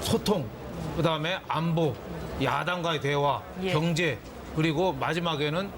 소통, 그다음에 안보, 야당과의 대화, 예. 경제, 그리고 마지막에는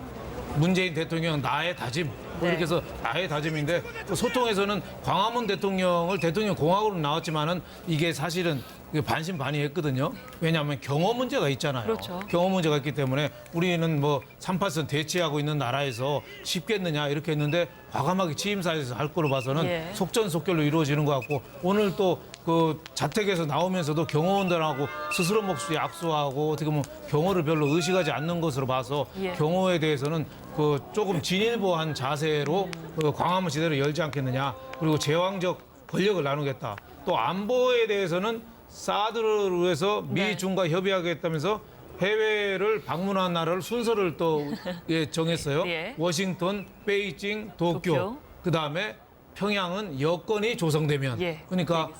문재인 대통령 나의 다짐. 네. 이렇게 해서 나의 다짐인데 또 소통에서는 광화문 대통령을 대통령 공화국으로 나왔지만은 이게 사실은 반신반의했거든요. 왜냐하면 경호 문제가 있잖아요. 그렇죠. 경호 문제가 있기 때문에 우리는 뭐 3.8선 대치하고 있는 나라에서 쉽겠느냐 이렇게 했는데 과감하게 취임사에서 할 거로 봐서는 예. 속전속결로 이루어지는 것 같고 오늘 또 그 자택에서 나오면서도 경호원들하고 스스로 몫이 악수하고 어떻게 보면 경호를 별로 의식하지 않는 것으로 봐서 예. 경호에 대해서는 그 조금 진일보한 자세로 그 광화문 시대를 열지 않겠느냐. 그리고 제왕적 권력을 나누겠다. 또 안보에 대해서는 사드를 위해서 네. 미중과 협의하겠다면서 해외를 방문한 나라를 순서를 또 예, 정했어요. 예. 워싱턴, 베이징, 도쿄. 도쿄. 그다음에 평양은 여건이 조성되면 예, 그러니까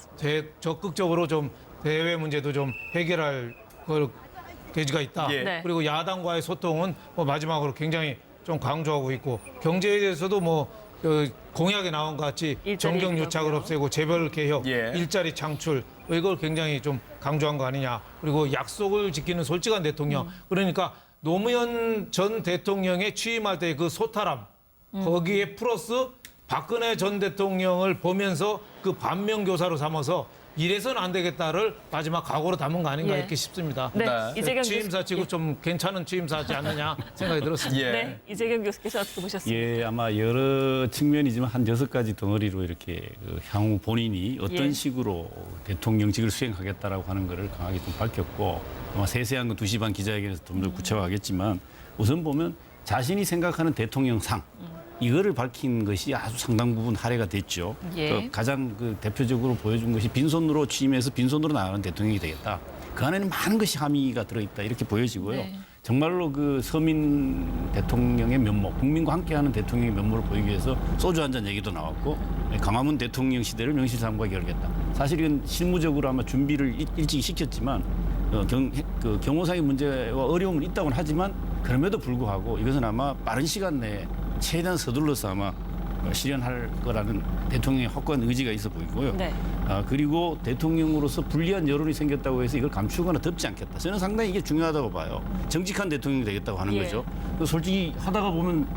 적극적으로 좀 대외 문제도 좀 해결할 그 계기가 있다. 예. 네. 그리고 야당과의 소통은 뭐 마지막으로 굉장히 좀 강조하고 있고 경제에 대해서도 뭐 공약에 나온 것 같이 일자리 정경 얘기도 유착을 하고요. 없애고 재벌 개혁, 예. 일자리 창출 이걸 굉장히 좀 강조한 거 아니냐. 그리고 약속을 지키는 솔직한 대통령. 그러니까 노무현 전 대통령의 취임할 때 그 소탈함 거기에 플러스 박근혜 전 대통령을 보면서 그 반면교사로 삼아서 이래서는 안 되겠다를 마지막 각오로 담은 거 아닌가 예. 이렇게 싶습니다. 네, 네. 이재경 취임사 치고 교수, 좀 괜찮은 취임사지 않느냐 생각이 들었습니다. 예. 네, 이재경 교수께서 어떻게 보셨습니까? 예, 아마 여러 측면이지만 한 6가지 덩어리로 이렇게 그 향후 본인이 어떤 예. 식으로 대통령직을 수행하겠다라고 하는 것을 강하게 좀 밝혔고 아마 세세한 건 2시 반 기자회견에서 좀 더 구체화하겠지만 우선 보면 자신이 생각하는 대통령상 이거를 밝힌 것이 아주 상당 부분 할애가 됐죠. 예. 그 가장 그 대표적으로 보여준 것이 빈손으로 취임해서 빈손으로 나가는 대통령이 되겠다. 그 안에는 많은 것이 함의가 들어있다 이렇게 보여지고요. 네. 정말로 그 서민 대통령의 면모, 국민과 함께하는 대통령의 면모를 보이기 위해서 소주 한 잔 얘기도 나왔고 광화문 대통령 시대를 명실상부하게 열겠다. 사실 이건 실무적으로 아마 준비를 일찍 시켰지만 경호상의 문제와 어려움은 있다고는 하지만 그럼에도 불구하고 이것은 아마 빠른 시간 내에 최대한 서둘러서 아마 실현할 거라는 대통령의 확고한 의지가 있어 보이고요. 네. 그리고 대통령으로서 불리한 여론이 생겼다고 해서 이걸 감추거나 덮지 않겠다. 저는 상당히 이게 중요하다고 봐요. 정직한 대통령이 되겠다고 하는 예. 거죠. 솔직히 하다가 보면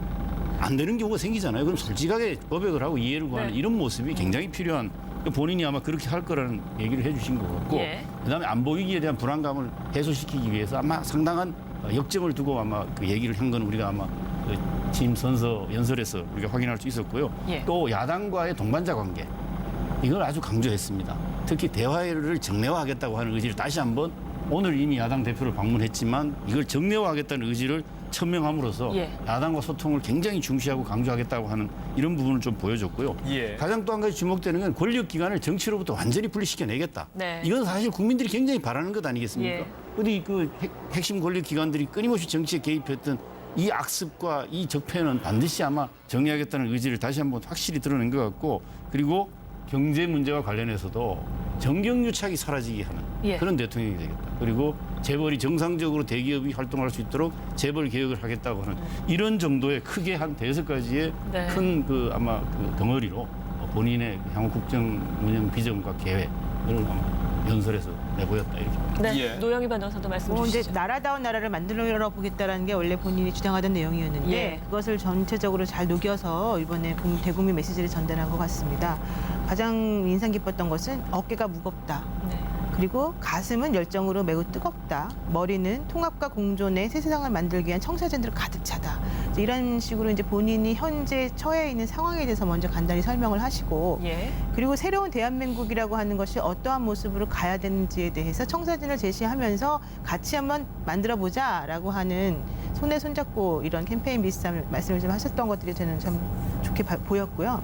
안 되는 경우가 생기잖아요. 그럼 솔직하게 고백을 하고 이해를 구하는 네. 이런 모습이 굉장히 필요한 본인이 아마 그렇게 할 거라는 얘기를 해주신 것 같고 예. 그다음에 안보 위기에 대한 불안감을 해소시키기 위해서 아마 상당한 역점을 두고 아마 그 얘기를 한 건 우리가 아마 그 취임 선서 연설에서 우리가 확인할 수 있었고요. 예. 또 야당과의 동반자 관계 이걸 아주 강조했습니다. 특히 대화를 정례화하겠다고 하는 의지를 다시 한번 오늘 이미 야당 대표를 방문했지만 이걸 정례화하겠다는 의지를 천명함으로써 예. 야당과 소통을 굉장히 중시하고 강조하겠다고 하는 이런 부분을 좀 보여줬고요. 예. 가장 또 한 가지 주목되는 건 권력기관을 정치로부터 완전히 분리시켜내겠다. 네. 이건 사실 국민들이 굉장히 바라는 것 아니겠습니까? 예. 어디 그 핵심 권력기관들이 끊임없이 정치에 개입했던 이 악습과 이 적폐는 반드시 아마 정리하겠다는 의지를 다시 한번 확실히 드러낸 것 같고 그리고 경제 문제와 관련해서도 정경유착이 사라지게 하는 예. 그런 대통령이 되겠다. 그리고 재벌이 정상적으로 대기업이 활동할 수 있도록 재벌 개혁을 하겠다고 하는 이런 정도의 크게 한 5가지의 네. 큰 그 아마 그 덩어리로 본인의 향후 국정 운영 비전과 계획을 아마 연설에서 내보였다 이렇게. 네. 예. 노영희 변호사도 말씀 이제 주시죠. 나라다운 나라를 만들어 보겠다라는 게 원래 본인이 주장하던 내용이었는데 예. 그것을 전체적으로 잘 녹여서 이번에 대국민 메시지를 전달한 것 같습니다. 가장 인상 깊었던 것은 어깨가 무겁다. 네. 그리고 가슴은 열정으로 매우 뜨겁다. 머리는 통합과 공존의 새 세상을 만들기 위한 청사진으로 가득 차다. 이런 식으로 이제 본인이 현재 처해 있는 상황에 대해서 먼저 간단히 설명을 하시고 예. 그리고 새로운 대한민국이라고 하는 것이 어떠한 모습으로 가야 되는지에 대해서 청사진을 제시하면서 같이 한번 만들어보자라고 하는 손에 손잡고 이런 캠페인 비슷한 말씀을 좀 하셨던 것들이 저는 참 좋게 보였고요.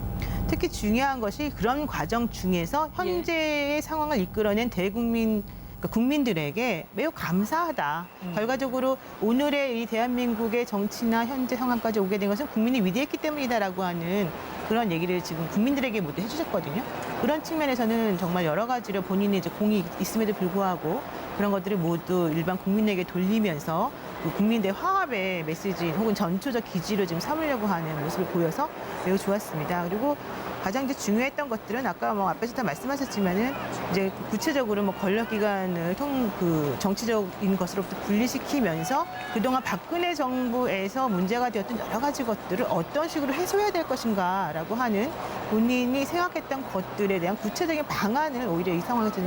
특히 중요한 것이 그런 과정 중에서 현재의 상황을 이끌어낸 대국민 그러니까 국민들에게 매우 감사하다. 결과적으로 오늘의 이 대한민국의 정치나 현재 상황까지 오게 된 것은 국민이 위대했기 때문이다라고 하는 그런 얘기를 지금 국민들에게 모두 해주셨거든요. 그런 측면에서는 정말 여러 가지로 본인의 이제 공이 있음에도 불구하고 그런 것들을 모두 일반 국민에게 돌리면서 그 국민대 화합의 메시지 혹은 전초적 기지로 지금 삼으려고 하는 모습을 보여서 매우 좋았습니다. 그리고 가장 이제 중요했던 것들은 아까 뭐 앞에서 다 말씀하셨지만은 이제 구체적으로 뭐 권력기관을 정치적인 것으로부터 분리시키면서 그동안 박근혜 정부에서 문제가 되었던 여러 가지 것들을 어떤 식으로 해소해야 될 것인가라고 하는 본인이 생각했던 것들에 대한 구체적인 방안을 오히려 이 상황에서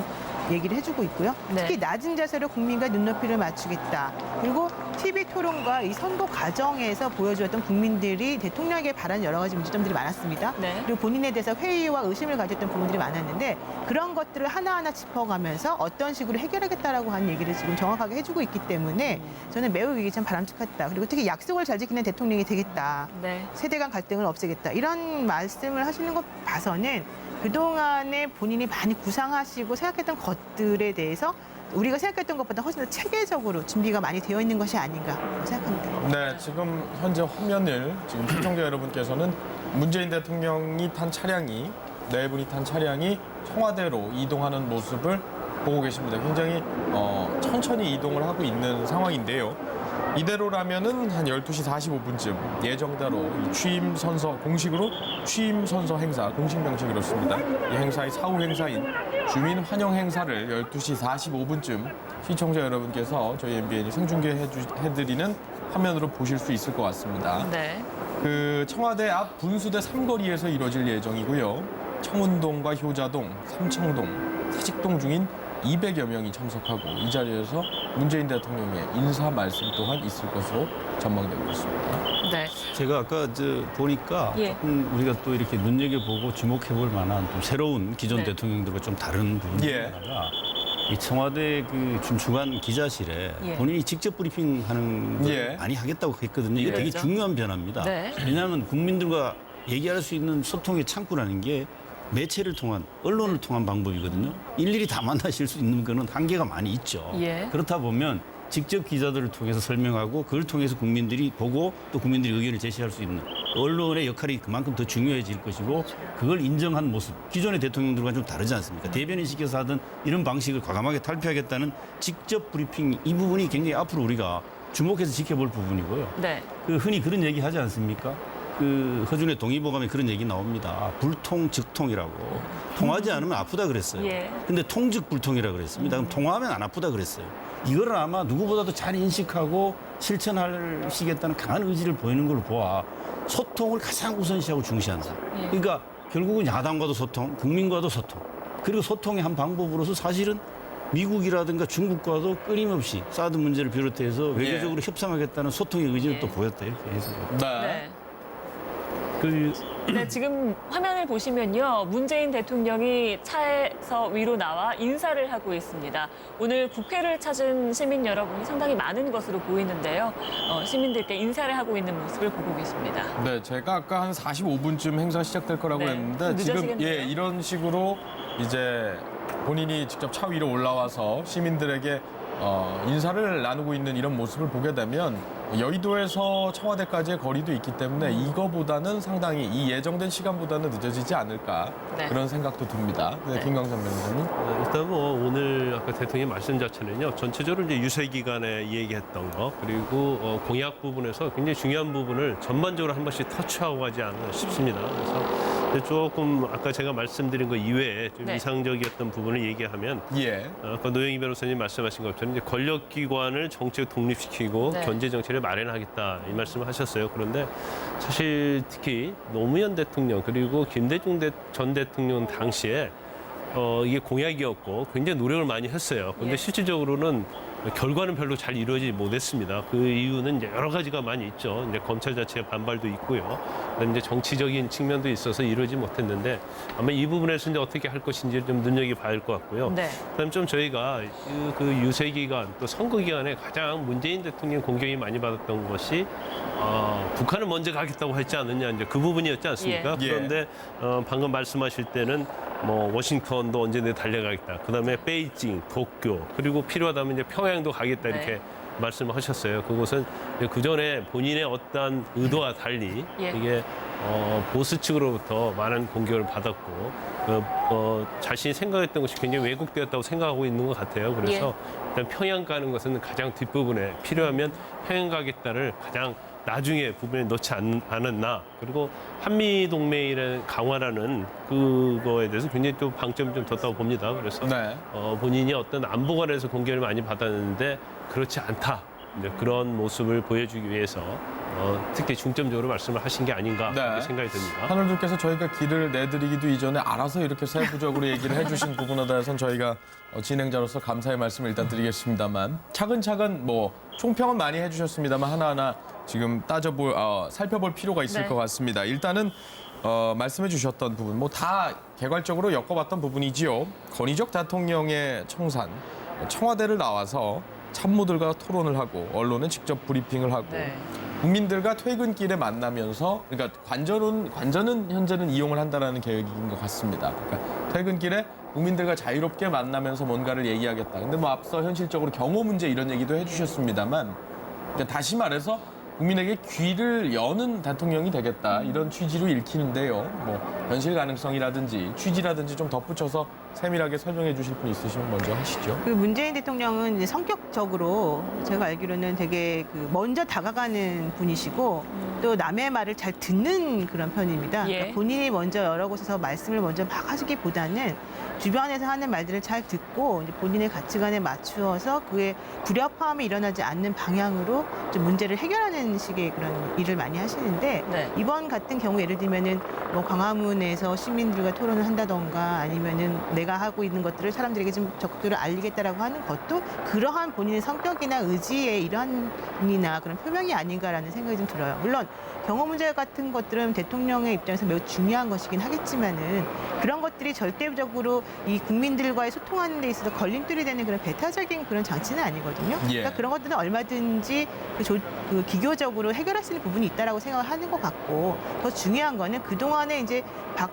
얘기를 해주고 있고요. 네. 특히 낮은 자세로 국민과 눈높이를 맞추겠다. 그리고 TV 토론과 이 선거 과정에서 보여주었던 국민들이 대통령에게 바라는 여러 가지 문제점들이 많았습니다. 네. 그리고 본인에 대해서 회의와 의심을 가졌던 부분들이 많았는데 그런 것들을 하나하나 짚어가면서 어떤 식으로 해결하겠다라고 하는 얘기를 지금 정확하게 해주고 있기 때문에 저는 매우 이게 참 바람직했다. 그리고 특히 약속을 잘 지키는 대통령이 되겠다. 네. 세대 간 갈등을 없애겠다. 이런 말씀을 하시는 것 봐서는 그동안에 본인이 많이 구상하시고 생각했던 것들에 대해서 우리가 생각했던 것보다 훨씬 더 체계적으로 준비가 많이 되어 있는 것이 아닌가 생각합니다. 네, 지금 현재 화면을 지금 시청자 여러분께서는 문재인 대통령이 탄 차량이 네 분이 탄 차량이 청와대로 이동하는 모습을 보고 계십니다. 굉장히 천천히 이동을 하고 있는 상황인데요. 이대로라면은 한 12시 45분쯤 예정대로 이 취임 선서 공식으로 취임 선서 행사 공식 명칭이 이렇습니다. 이 행사의 사후 행사인 주민 환영 행사를 12시 45분쯤 시청자 여러분께서 저희 MBN이 생중계해드리는 화면으로 보실 수 있을 것 같습니다. 네. 그 청와대 앞 분수대 삼거리에서 이뤄질 예정이고요. 청운동과 효자동, 삼청동, 사직동 중인 200여 명이 참석하고 이 자리에서 문재인 대통령의 인사 말씀 또한 있을 것으로 전망되고 있습니다. 네. 제가 아까 보니까 예. 조금 우리가 또 이렇게 눈여겨보고 주목해볼 만한 좀 새로운 기존 네. 대통령들과 좀 다른 부분 중에 예. 하나가 이 청와대 그 주간 기자실에 예. 본인이 직접 브리핑하는 걸 예. 많이 하겠다고 했거든요. 이게 되게 그렇죠. 중요한 변화입니다. 네. 왜냐하면 국민들과 얘기할 수 있는 소통의 창구라는 게 매체를 통한 언론을 통한 방법이거든요. 일일이 다 만나실 수 있는 거는 한계가 많이 있죠. 예. 그렇다 보면 직접 기자들을 통해서 설명하고 그걸 통해서 국민들이 보고 또 국민들이 의견을 제시할 수 있는 언론의 역할이 그만큼 더 중요해질 것이고 그걸 인정한 모습. 기존의 대통령들과 좀 다르지 않습니까? 대변인 시켜서 하던 이런 방식을 과감하게 탈피하겠다는 직접 브리핑 이 부분이 굉장히 앞으로 우리가 주목해서 지켜볼 부분이고요. 네. 그 흔히 그런 얘기 하지 않습니까? 그 허준의 동의보감에 그런 얘기 나옵니다. 불통즉통이라고. 통하지 않으면 아프다 그랬어요. 예. 근데 통즉불통이라고 그랬습니다. 그럼 통화하면 안 아프다 그랬어요. 이거를 아마 누구보다도 잘 인식하고 실천하시겠다는 강한 의지를 보이는 걸로 보아 소통을 가장 우선시하고 중시한다. 예. 그러니까 결국은 야당과도 소통, 국민과도 소통. 그리고 소통의 한 방법으로서 사실은 미국이라든가 중국과도 끊임없이 사드 문제를 비롯해서 외교적으로 협상하겠다는 소통의 의지를 예. 또 보였다 이렇게 해서. 네. 그 네, 지금 화면을 보시면요. 문재인 대통령이 차에서 위로 나와 인사를 하고 있습니다. 오늘 국회를 찾은 시민 여러분이 상당히 많은 것으로 보이는데요. 시민들께 인사를 하고 있는 모습을 보고 계십니다. 네, 제가 아까 한 45분쯤 행사 시작될 거라고 네, 했는데 좀 지금 늦어지겠네요. 이런 식으로 이제 본인이 직접 차 위로 올라와서 시민들에게 인사를 나누고 있는 이런 모습을 보게 되면 여의도에서 청와대까지의 거리도 있기 때문에 이거보다는 상당히 이 예정된 시간보다는 늦어지지 않을까 네. 그런 생각도 듭니다. 네, 네. 김광선 변호사님. 일단 뭐 오늘 아까 대통령 말씀 자체는요 전체적으로 이제 유세 기간에 얘기했던 거 그리고 공약 부분에서 굉장히 중요한 부분을 전반적으로 한 번씩 터치하고 가지 않나 싶습니다. 그래서 조금 아까 제가 말씀드린 거 이외에 좀 네. 이상적이었던 부분을 얘기하면 예. 아까 노영희 변호사님 말씀하신 것처럼 이제 권력기관을 정치에 독립시키고 네. 견제 정치를 마련하겠다 이 말씀을 하셨어요. 그런데 사실 특히 노무현 대통령 그리고 김대중 전 대통령 당시에 이게 공약이었고 굉장히 노력을 많이 했어요. 그런데 예. 실질적으로는 결과는 별로 잘 이루어지지 못했습니다. 그 이유는 이제 여러 가지가 많이 있죠. 이제 검찰 자체의 반발도 있고요. 그다음에 이제 정치적인 측면도 있어서 이루어지지 못했는데 아마 이 부분에서 이제 어떻게 할 것인지 좀 눈여겨봐야 할 것 같고요. 네. 그다음 좀 저희가 그 유세 기간 또 선거 기간에 가장 문재인 대통령 공격이 많이 받았던 것이 북한을 먼저 가겠다고 했지 않느냐 이제 그 부분이었지 않습니까? 예. 그런데 방금 말씀하실 때는 뭐 워싱턴도 언제든 달려가겠다. 그다음에 베이징, 도쿄 그리고 필요하다면 이제 평양도 가겠다 이렇게 네. 말씀을 하셨어요. 그것은 그 전에 본인의 어떤 의도와 달리 예. 이게 보수 측으로부터 많은 공격을 받았고 자신이 생각했던 것이 굉장히 왜곡되었다고 생각하고 있는 것 같아요. 그래서 일단 평양 가는 것은 가장 뒷부분에 필요하면 평양 가겠다를 가장 나중에 부분에 넣지 않았나. 그리고 한미 동맹의 강화라는 그거에 대해서 굉장히 또 방점이 좀 뒀다고 봅니다. 그래서 네. 본인이 어떤 안보관에서 공격을 많이 받았는데 그렇지 않다. 이제 그런 모습을 보여주기 위해서 특히 중점적으로 말씀을 하신 게 아닌가 네. 이렇게 생각이 듭니다. 하늘님께서 저희가 길을 내드리기도 이전에 알아서 이렇게 세부적으로 얘기를 해주신 부분에 대해서는 저희가 진행자로서 감사의 말씀을 일단 드리겠습니다만 차근차근 뭐 총평은 많이 해주셨습니다만 하나하나 지금 살펴볼 필요가 있을 네. 것 같습니다. 일단은 말씀해 주셨던 부분 뭐 다 개괄적으로 엮어봤던 부분이지요. 건의적 대통령의 청산, 청와대를 나와서 참모들과 토론을 하고 언론은 직접 브리핑을 하고 네. 국민들과 퇴근길에 만나면서 그러니까 관전은 현재는 이용을 한다라는 계획인 것 같습니다. 그러니까 퇴근길에 국민들과 자유롭게 만나면서 뭔가를 얘기하겠다. 근데 뭐 앞서 현실적으로 경호 문제 이런 얘기도 해주셨습니다만 그러니까 다시 말해서 국민에게 귀를 여는 대통령이 되겠다 이런 취지로 읽히는데요. 뭐 현실 가능성이라든지 취지라든지 좀 덧붙여서 세밀하게 설명해 주실 분 있으시면 먼저 하시죠. 그 문재인 대통령은 이제 성격적으로 제가 알기로는 되게 먼저 다가가는 분이시고 또 남의 말을 잘 듣는 그런 편입니다. 예. 그러니까 본인이 먼저 여러 곳에서 말씀을 먼저 막 하시기보다는 주변에서 하는 말들을 잘 듣고 이제 본인의 가치관에 맞추어서 그의 불협화음이 일어나지 않는 방향으로 좀 문제를 해결하는 식의 그런 일을 많이 하시는데 네. 이번 같은 경우 예를 들면은 뭐 광화문에서 시민들과 토론을 한다던가 아니면은 내가 하고 있는 것들을 사람들에게 좀 적극적으로 알리겠다라고 하는 것도 그러한 본인의 성격이나 의지의 일환이나 그런 표명이 아닌가라는 생각이 좀 들어요. 물론 경호 문제 같은 것들은 대통령의 입장에서 매우 중요한 것이긴 하겠지만은 그런 것들이 절대적으로 이 국민들과의 소통하는 데 있어서 걸림돌이 되는 그런 배타적인 그런 장치는 아니거든요. 예. 그러니까 그런 것들은 얼마든지 기교적으로 해결할 수 있는 부분이 있다라고 생각을 하는 것 같고 더 중요한 거는 그동안에 이제 박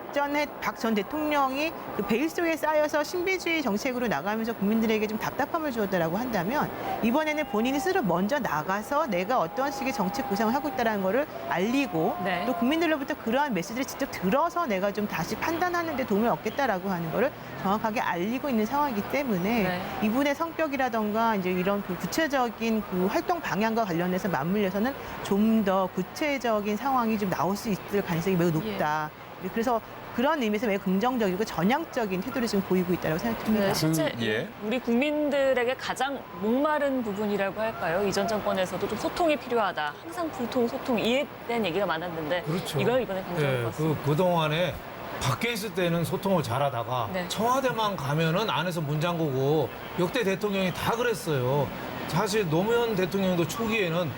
전 대통령이 그 베일 속에 쌓여서 신비주의 정책으로 나가면서 국민들에게 좀 답답함을 주었다라고 한다면 이번에는 본인이 스스로 먼저 나가서 내가 어떠한 식의 정책 구상을 하고 있다는 거를 알리고 네. 또 국민들로부터 그러한 메시지를 직접 들어서 내가 좀 다시 판단하는 데 도움을 얻겠다라고 하는 거를 정확하게 알리고 있는 상황이기 때문에 네. 이분의 성격이라던가 이제 이런 그 구체적인 그 활동 방향과 관련해서 맞물려서는 좀 더 구체적인 상황이 좀 나올 수 있을 가능성이 매우 높다. 그래서 그런 의미에서 매우 긍정적이고 전향적인 태도를 지금 보이고 있다고 생각합니다. 네, 실제 예. 우리 국민들에게 가장 목마른 부분이라고 할까요? 이전 정권에서도 좀 소통이 필요하다. 항상 불통, 소통, 이에 대한 얘기가 많았는데 그렇죠. 이걸 이번에 강조한 것 같습니다. 그동안에 밖에 있을 때는 소통을 잘하다가 네. 청와대만 가면은 안에서 문 잠그고 역대 대통령이 다 그랬어요. 사실 노무현 대통령도 초기에는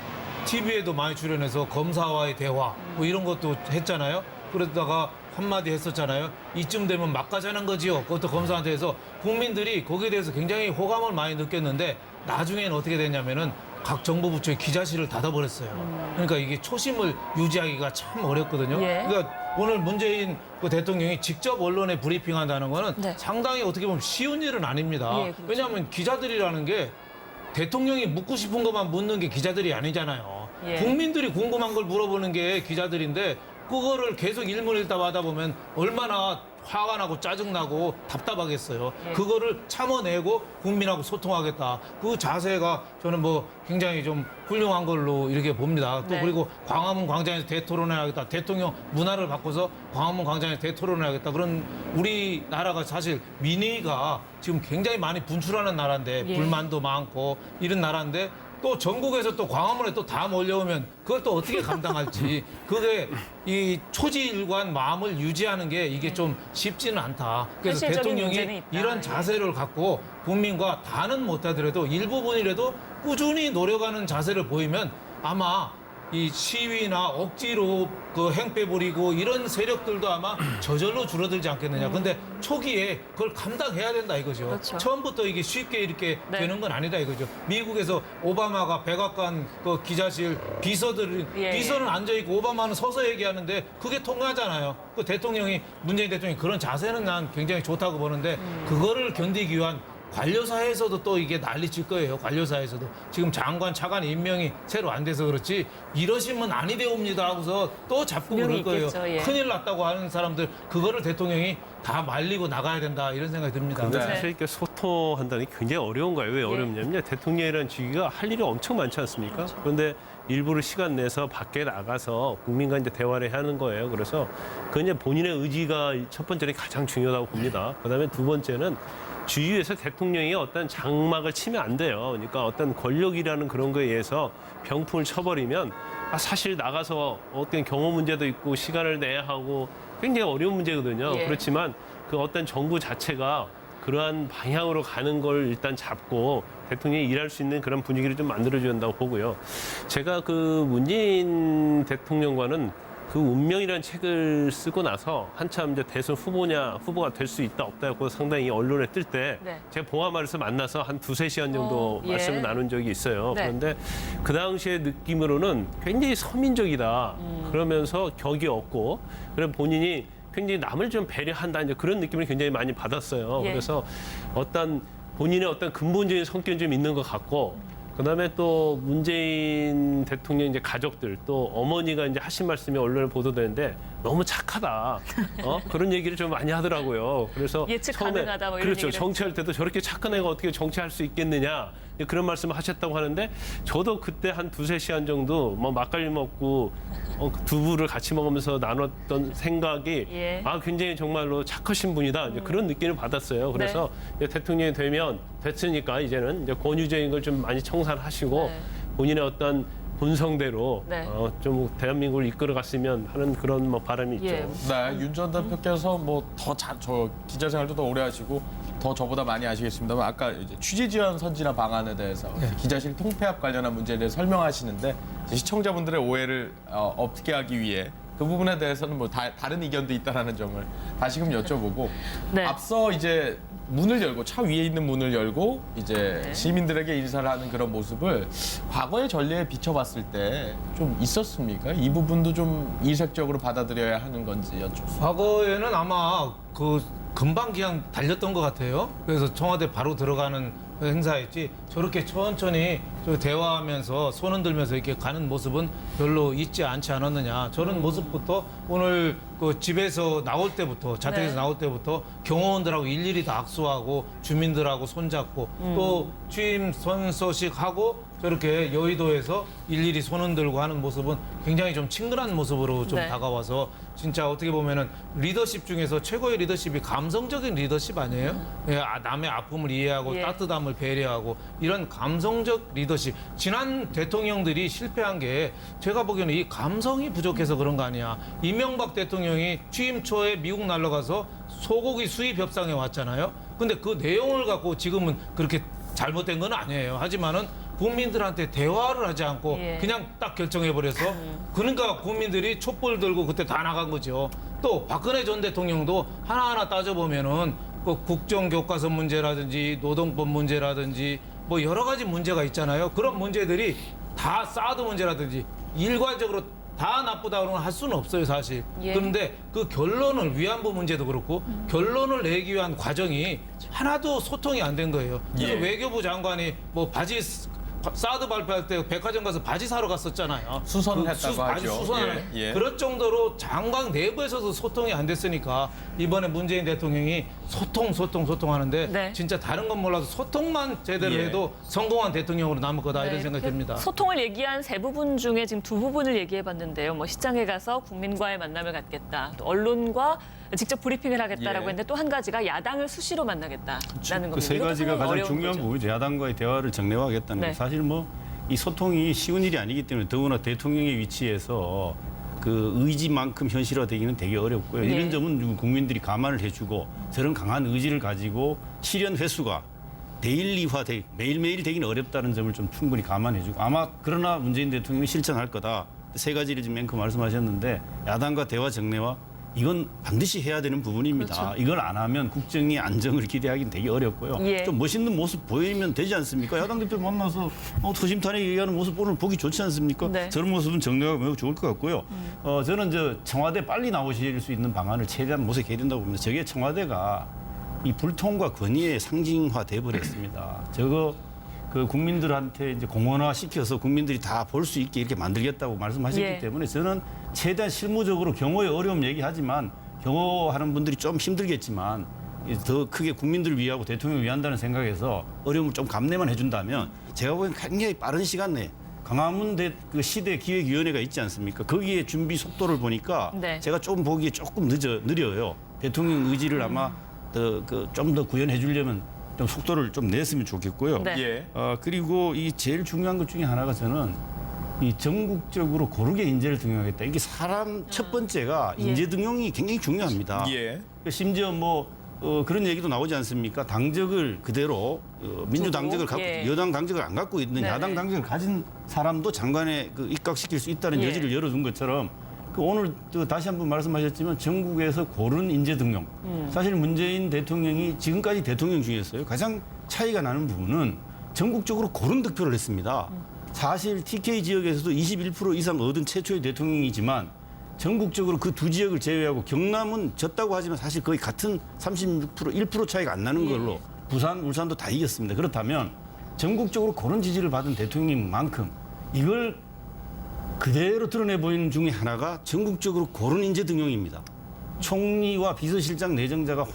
TV에도 많이 출연해서 검사와의 대화 뭐 이런 것도 했잖아요. 그러다가 한마디 했었잖아요. 이쯤 되면 막가자는 거지요. 그것도 검사한테 해서 국민들이 거기에 대해서 굉장히 호감을 많이 느꼈는데 나중에는 어떻게 됐냐면은 각 정부 부처의 기자실을 닫아버렸어요. 그러니까 이게 초심을 유지하기가 참 어렵거든요. 예. 그러니까 오늘 문재인 그 대통령이 직접 언론에 브리핑한다는 거는 네. 상당히 어떻게 보면 쉬운 일은 아닙니다. 예, 그렇죠. 왜냐하면 기자들이라는 게 대통령이 묻고 싶은 것만 묻는 게 기자들이 아니잖아요. 예. 국민들이 궁금한 걸 물어보는 게 기자들인데 그거를 계속 일문일답 하다 보면 얼마나 화가 나고 짜증나고 답답하겠어요. 예. 그거를 참아내고 국민하고 소통하겠다. 그 자세가 저는 뭐 굉장히 좀 훌륭한 걸로 이렇게 봅니다. 또 네. 그리고 광화문 광장에서 대토론을 하겠다. 대통령 문화를 바꿔서 광화문 광장에서 대토론을 하겠다. 그런 우리나라가 사실 민의가 지금 굉장히 많이 분출하는 나라인데 예. 불만도 많고 이런 나라인데 또 전국에서 또 광화문에 또 다 몰려오면 그걸 또 어떻게 감당할지 그게 이 초지일관 마음을 유지하는 게 이게 좀 쉽지는 않다. 그래서 현실적인 문제는 대통령이 있다. 이런 자세를 갖고 국민과 다는 못하더라도 일부분이라도 꾸준히 노력하는 자세를 보이면 아마 이 시위나 억지로 그 행패 부리고 이런 세력들도 아마 저절로 줄어들지 않겠느냐. 근데 초기에 그걸 감당해야 된다 이거죠. 그렇죠. 처음부터 이게 쉽게 이렇게 네. 되는 건 아니다 이거죠. 미국에서 오바마가 백악관 그 기자실 비서들이 예, 비서는 앉아 있고 오바마는 서서 얘기하는데 그게 통하잖아요. 그 대통령이 문재인 대통령이 그런 자세는 난 굉장히 좋다고 보는데 그거를 견디기 위한 관료사에서도 또 이게 난리칠 거예요. 관료사에서도 지금 장관, 차관 임명이 새로 안 돼서 그렇지 이러시면 아니 되옵니다 하고서 또 잡고 분명히 그럴 거예요. 있겠죠, 예. 큰일 났다고 하는 사람들 그거를 대통령이 다 말리고 나가야 된다 이런 생각이 듭니다. 근데 네. 사실 이렇게 소통한다는 게 굉장히 어려운 거예요. 왜 어렵냐면요. 대통령이라는 직위가 할 일이 엄청 많지 않습니까? 그런데 일부러 시간 내서 밖에 나가서 국민과 이제 대화를 하는 거예요. 그래서 그 이제 본인의 의지가 첫 번째는 가장 중요하다고 봅니다. 그다음에 두 번째는 주위에서 대통령이 어떤 장막을 치면 안 돼요. 그러니까 어떤 권력이라는 그런 거에 의해서 병풍을 쳐버리면 사실 나가서 어떤 경호 문제도 있고 시간을 내야 하고 굉장히 어려운 문제거든요. 예. 그렇지만 그 어떤 정부 자체가 그러한 방향으로 가는 걸 일단 잡고 대통령이 일할 수 있는 그런 분위기를 좀 만들어줘야 한다고 보고요. 제가 그 문재인 대통령과는 그 운명이라는 책을 쓰고 나서 한참 이제 대선 후보가 될 수 있다 없다고 상당히 언론에 뜰 때 네. 제가 봉화마을에서 만나서 한 두세 시간 정도 예. 말씀을 나눈 적이 있어요. 네. 그런데 그 당시의 느낌으로는 굉장히 서민적이다. 그러면서 격이 없고 그래 본인이 굉장히 남을 좀 배려한다 이제 그런 느낌을 굉장히 많이 받았어요. 예. 그래서 어떤 본인의 어떤 근본적인 성격이 좀 있는 것 같고 그다음에 또 문재인 대통령 이제 가족들 또 어머니가 이제 하신 말씀이 언론에 보도되는데 너무 착하다. 그런 얘기를 좀 많이 하더라고요. 그래서 예측 가능하다 뭐 이런 그렇죠. 얘기를 정치할 때도 저렇게 착한 애가 어떻게 정치할 수 있겠느냐 그런 말씀을 하셨다고 하는데 저도 그때 한 두세 시간 정도 뭐 막걸리 먹고 두부를 같이 먹으면서 나눴던 생각이 예. 굉장히 정말로 착하신 분이다 이제 그런 느낌을 받았어요. 그래서 이제 대통령이 됐으니까 이제는 이제 권위적인 걸 좀 많이 청산하시고 네. 본인의 어떤 본성대로 네. 좀 대한민국을 이끌어갔으면 하는 그런 뭐 바람이 있죠. 예. 네, 윤 전 대표께서 뭐 저 기자 생활도 더 오래 하시고 더 저보다 많이 아시겠습니다만 아까 이제 취재 지원 선진화 방안에 대해서 기자실 통폐합 관련한 문제에 대해 설명하시는데 이제 시청자분들의 오해를 없게 하기 위해 그 부분에 대해서는 뭐 다른 의견도 있다라는 점을 다시금 여쭤보고 네. 앞서 이제 문을 열고 차 위에 있는 문을 열고 이제 네. 시민들에게 인사를 하는 그런 모습을 과거의 전례에 비춰봤을 때 좀 있었습니까? 이 부분도 좀 이색적으로 받아들여야 하는 건지 여쭙습니다. 과거에는 아마 그 금방 그냥 달렸던 것 같아요. 그래서 청와대 바로 들어가는 행사였지 저렇게 천천히 대화하면서 손 흔들면서 이렇게 가는 모습은 별로 있지 않지 않았느냐. 저런 모습부터 오늘 그 집에서 나올 때부터 자택에서 네. 나올 때부터 경호원들하고 일일이 다 악수하고 주민들하고 손잡고 또 취임 선서식 하고 저렇게 여의도에서 일일이 손 흔들고 하는 모습은 굉장히 좀 친근한 모습으로 좀 네. 다가와서 진짜 어떻게 보면은 리더십 중에서 최고의 리더십이 감성적인 리더십 아니에요? 예, 남의 아픔을 이해하고 예. 따뜻함을 배려하고 이런 감성적 리더십. 지난 대통령들이 실패한 게 제가 보기에는 이 감성이 부족해서 그런 거 아니야. 이명박 대통령이 취임 초에 미국 날아가서 소고기 수입 협상에 왔잖아요. 근데 그 내용을 갖고 지금은 그렇게 잘못된 건 아니에요. 하지만은 국민들한테 대화를 하지 않고 예. 그냥 딱 결정해버려서 그러니까 국민들이 촛불 들고 그때 다 나간 거죠. 또 박근혜 전 대통령도 하나하나 따져보면은 그 국정교과서 문제라든지 노동법 문제라든지 뭐 여러 가지 문제가 있잖아요. 그런 문제들이 다 사드 문제라든지 일괄적으로 다 나쁘다고는 할 수는 없어요, 사실. 예. 그런데 그 결론을 위안부 문제도 그렇고 결론을 내기 위한 과정이 하나도 소통이 안 된 거예요. 그래서 예. 외교부 장관이 뭐 바지 사드 발표할 때 백화점 가서 바지 사러 갔었잖아요. 수선했다고 바지 하죠. 수선을 예, 예. 그럴 정도로 장관 내부에서도 소통이 안 됐으니까 이번에 문재인 대통령이 소통하는데 네. 진짜 다른 건 몰라도 소통만 제대로 예. 해도 성공한 대통령으로 남을 거다 이런 네, 생각이 그 듭니다. 소통을 얘기한 세 부분 중에 지금 두 부분을 얘기해봤는데요. 뭐 시장에 가서 국민과의 만남을 갖겠다. 또 언론과 직접 브리핑을 하겠다라고 예. 했는데 또 한 가지가 야당을 수시로 만나겠다라는 겁니다. 그 세 이것도 가지가 상당히 가장 어려운 중요한 거죠. 부분이죠. 야당과의 대화를 정례화하겠다는 네. 거. 사실 뭐 이 소통이 쉬운 일이 아니기 때문에 더구나 대통령의 위치에서 그 의지만큼 현실화되기는 되게 어렵고요. 예. 이런 점은 국민들이 감안을 해주고 저런 강한 의지를 가지고 실현 횟수가 데일리화돼 매일매일 되기는 어렵다는 점을 좀 충분히 감안해주고 아마 그러나 문재인 대통령이 실천할 거다. 세 가지를 지금 앵커 말씀하셨는데 야당과 대화 정례화 이건 반드시 해야 되는 부분입니다. 그렇죠. 이걸 안 하면 국정의 안정을 기대하기는 되게 어렵고요. 예. 좀 멋있는 모습 보이면 되지 않습니까? 야당 대표 만나서 소심탄회 얘기하는 모습 오늘 보기 좋지 않습니까? 네. 저런 모습은 정례가 매우 좋을 것 같고요. 저는 청와대 빨리 나오실 수 있는 방안을 최대한 모색해야 된다고 봅니다. 저게 청와대가 이 불통과 권위의 상징화 돼버렸습니다. 저거 그 국민들한테 이제 공원화 시켜서 국민들이 다 볼 수 있게 이렇게 만들겠다고 말씀하셨기 예. 때문에 저는 최대한 실무적으로 경호의 어려움 얘기하지만 경호하는 분들이 좀 힘들겠지만 더 크게 국민들을 위하고 대통령을 위한다는 생각에서 어려움을 좀 감내만 해준다면 제가 보기엔 굉장히 빠른 시간 내에 광화문 그 시대 기획위원회가 있지 않습니까? 거기에 준비 속도를 보니까 네. 제가 좀 보기에 조금 느려요. 대통령 의지를 아마 좀 더 구현해 주려면 좀 속도를 좀 냈으면 좋겠고요. 네. 예. 그리고 이 제일 중요한 것 중에 하나가 저는 이 전국적으로 고르게 인재를 등용하겠다. 이게 사람 첫 번째가 예. 인재 등용이 굉장히 중요합니다. 예. 심지어 그런 얘기도 나오지 않습니까? 당적을 그대로 민주당적을 갖고 예. 여당 당적을 안 갖고 있는 네네. 야당 당적을 가진 사람도 장관에 입각시킬 수 있다는 예. 여지를 열어둔 것처럼 오늘 다시 한번 말씀하셨지만 전국에서 고른 인재 등용. 사실 문재인 대통령이 지금까지 대통령 중에서요 가장 차이가 나는 부분은 전국적으로 고른 득표를 했습니다. 사실 TK 지역에서도 21% 이상 얻은 최초의 대통령이지만 전국적으로 그 두 지역을 제외하고 경남은 졌다고 하지만 사실 거의 같은 36% 1% 차이가 안 나는 걸로 부산, 울산도 다 이겼습니다. 그렇다면 전국적으로 그런 지지를 받은 대통령인 만큼 이걸 그대로 드러내 보이는 중에 하나가 전국적으로 고른 인재 등용입니다. 총리와 비서실장 내정자가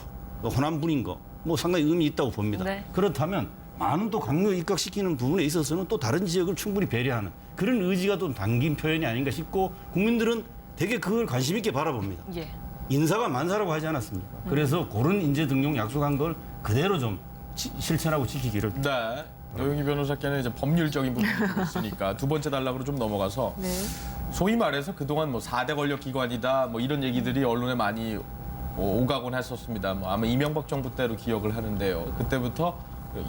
호남분인 거 상당히 의미 있다고 봅니다. 네. 그렇다면 많은 또 강요 입각시키는 부분에 있어서는 또 다른 지역을 충분히 배려하는 그런 의지가 또 담긴 표현이 아닌가 싶고 국민들은 되게 그걸 관심 있게 바라봅니다. 예. 인사가 만사라고 하지 않았습니까? 그래서 고른 인재 등용 약속한 걸 그대로 좀 실천하고 지키기를. 네. 노영희 변호사께는 이제 법률적인 부분이 있으니까 두 번째 단락으로 좀 넘어가서 네. 소위 말해서 그동안 4대 권력 기관이다 이런 얘기들이 언론에 많이 오가곤 했었습니다. 아마 이명박 정부 때로 기억을 하는데요. 그때부터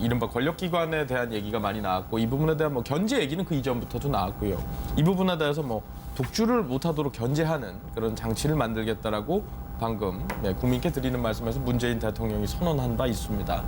이른바 권력 기관에 대한 얘기가 많이 나왔고 이 부분에 대한 견제 얘기는 그 이전부터도 나왔고요. 이 부분에 대해서 독주를 못하도록 견제하는 그런 장치를 만들겠다라고 방금 국민께 드리는 말씀에서 문재인 대통령이 선언한 바 있습니다.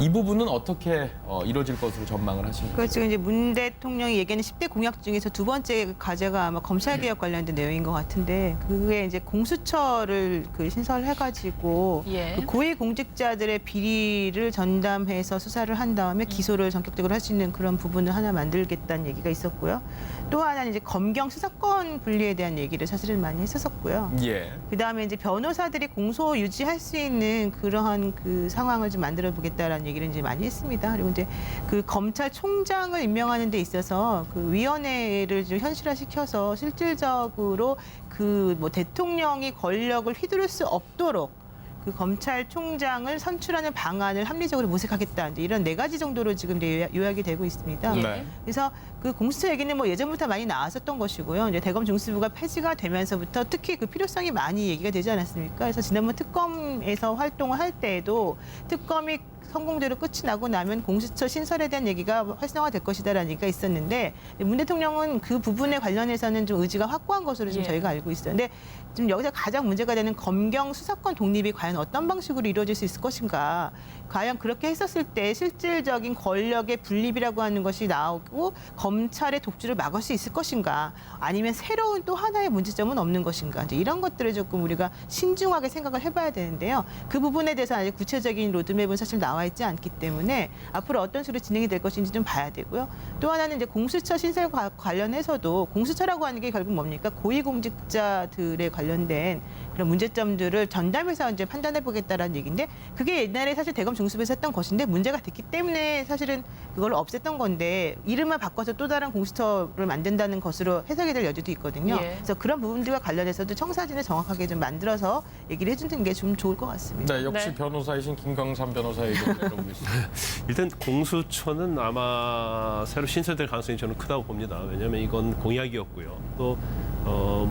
이 부분은 어떻게 이루어질 것으로 전망을 하십니까? 그렇죠. 이제 문 대통령이 얘기하는 10대 공약 중에서 두 번째 과제가 아마 검찰개혁 관련된 내용인 것 같은데 그게 이제 공수처를 신설해가지고 예. 그 고위공직자들의 비리를 전담해서 수사를 한 다음에 기소를 전격적으로 할 수 있는 그런 부분을 하나 만들겠다는 얘기가 있었고요. 또 하나는 이제 검경 수사권 분리에 대한 얘기를 사실은 많이 했었었고요. 예. 그다음에 이제 변호사들이 공소 유지할 수 있는 그러한 그 상황을 좀 만들어 보겠다라는 얘기를 이제 많이 했습니다. 그리고 이제 그 검찰총장을 임명하는 데 있어서 그 위원회를 좀 현실화시켜서 실질적으로 그 대통령이 권력을 휘두를 수 없도록 그 검찰총장을 선출하는 방안을 합리적으로 모색하겠다. 이제 이런 4가지 정도로 지금 이제 요약이 되고 있습니다. 네. 그래서 그 공수처 얘기는 예전부터 많이 나왔었던 것이고요. 이제 대검 중수부가 폐지가 되면서부터 특히 그 필요성이 많이 얘기가 되지 않았습니까? 그래서 지난번 특검에서 활동을 할 때에도 특검이 성공대로 끝이 나고 나면 공수처 신설에 대한 얘기가 활성화될 것이다라는 얘기가 있었는데 문 대통령은 그 부분에 관련해서는 좀 의지가 확고한 것으로 좀 예. 저희가 알고 있어요. 근데 지금 여기서 가장 문제가 되는 검경 수사권 독립이 과연 어떤 방식으로 이루어질 수 있을 것인가. 과연 그렇게 했었을 때 실질적인 권력의 분립이라고 하는 것이 나오고 검찰의 독주를 막을 수 있을 것인가. 아니면 새로운 또 하나의 문제점은 없는 것인가. 이제 이런 것들을 조금 우리가 신중하게 생각을 해봐야 되는데요. 그 부분에 대해서 아직 구체적인 로드맵은 사실 나와 있지 않기 때문에 앞으로 어떤 식으로 진행이 될 것인지 좀 봐야 되고요. 또 하나는 이제 공수처 신설과 관련해서도 공수처라고 하는 게 결국 뭡니까? 고위공직자들에 관련된 그런 문제점들을 전담해서 이제 판단해 보겠다라는 얘기인데 그게 옛날에 사실 대검 중수부에서 했던 것인데 문제가 됐기 때문에 사실은 그걸 없앴던 건데 이름을 바꿔서 또 다른 공수처를 만든다는 것으로 해석이 될 여지도 있거든요. 예. 그래서 그런 부분들과 관련해서도 청사진을 정확하게 좀 만들어서 얘기를 해주는 게 좀 좋을 것 같습니다. 네, 역시 네. 변호사이신 김광삼 변호사의 의견을 들어보겠습니다. 일단 공수처는 아마 새로 신설될 가능성이 저는 크다고 봅니다. 왜냐하면 이건 공약이었고요. 또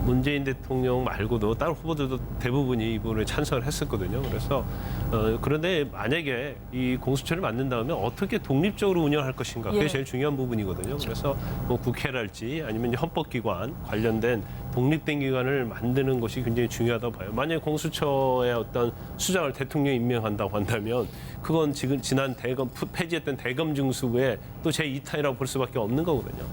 문재인 대통령 말고도 다른 후보들도 대부분이 이 부분에 찬성을 했었거든요. 그래서 그런데 만약에 이 공수처를 만든다면 어떻게 독립적으로 운영할 것인가 그게 예. 제일 중요한 부분이거든요. 그래서 국회랄지 아니면 헌법기관 관련된 독립된 기관을 만드는 것이 굉장히 중요하다고 봐요. 만약에 공수처의 어떤 수장을 대통령이 임명한다고 한다면 그건 지난 대검 폐지했던 대검 중수부의 또 제2탄이라고 볼 수밖에 없는 거거든요.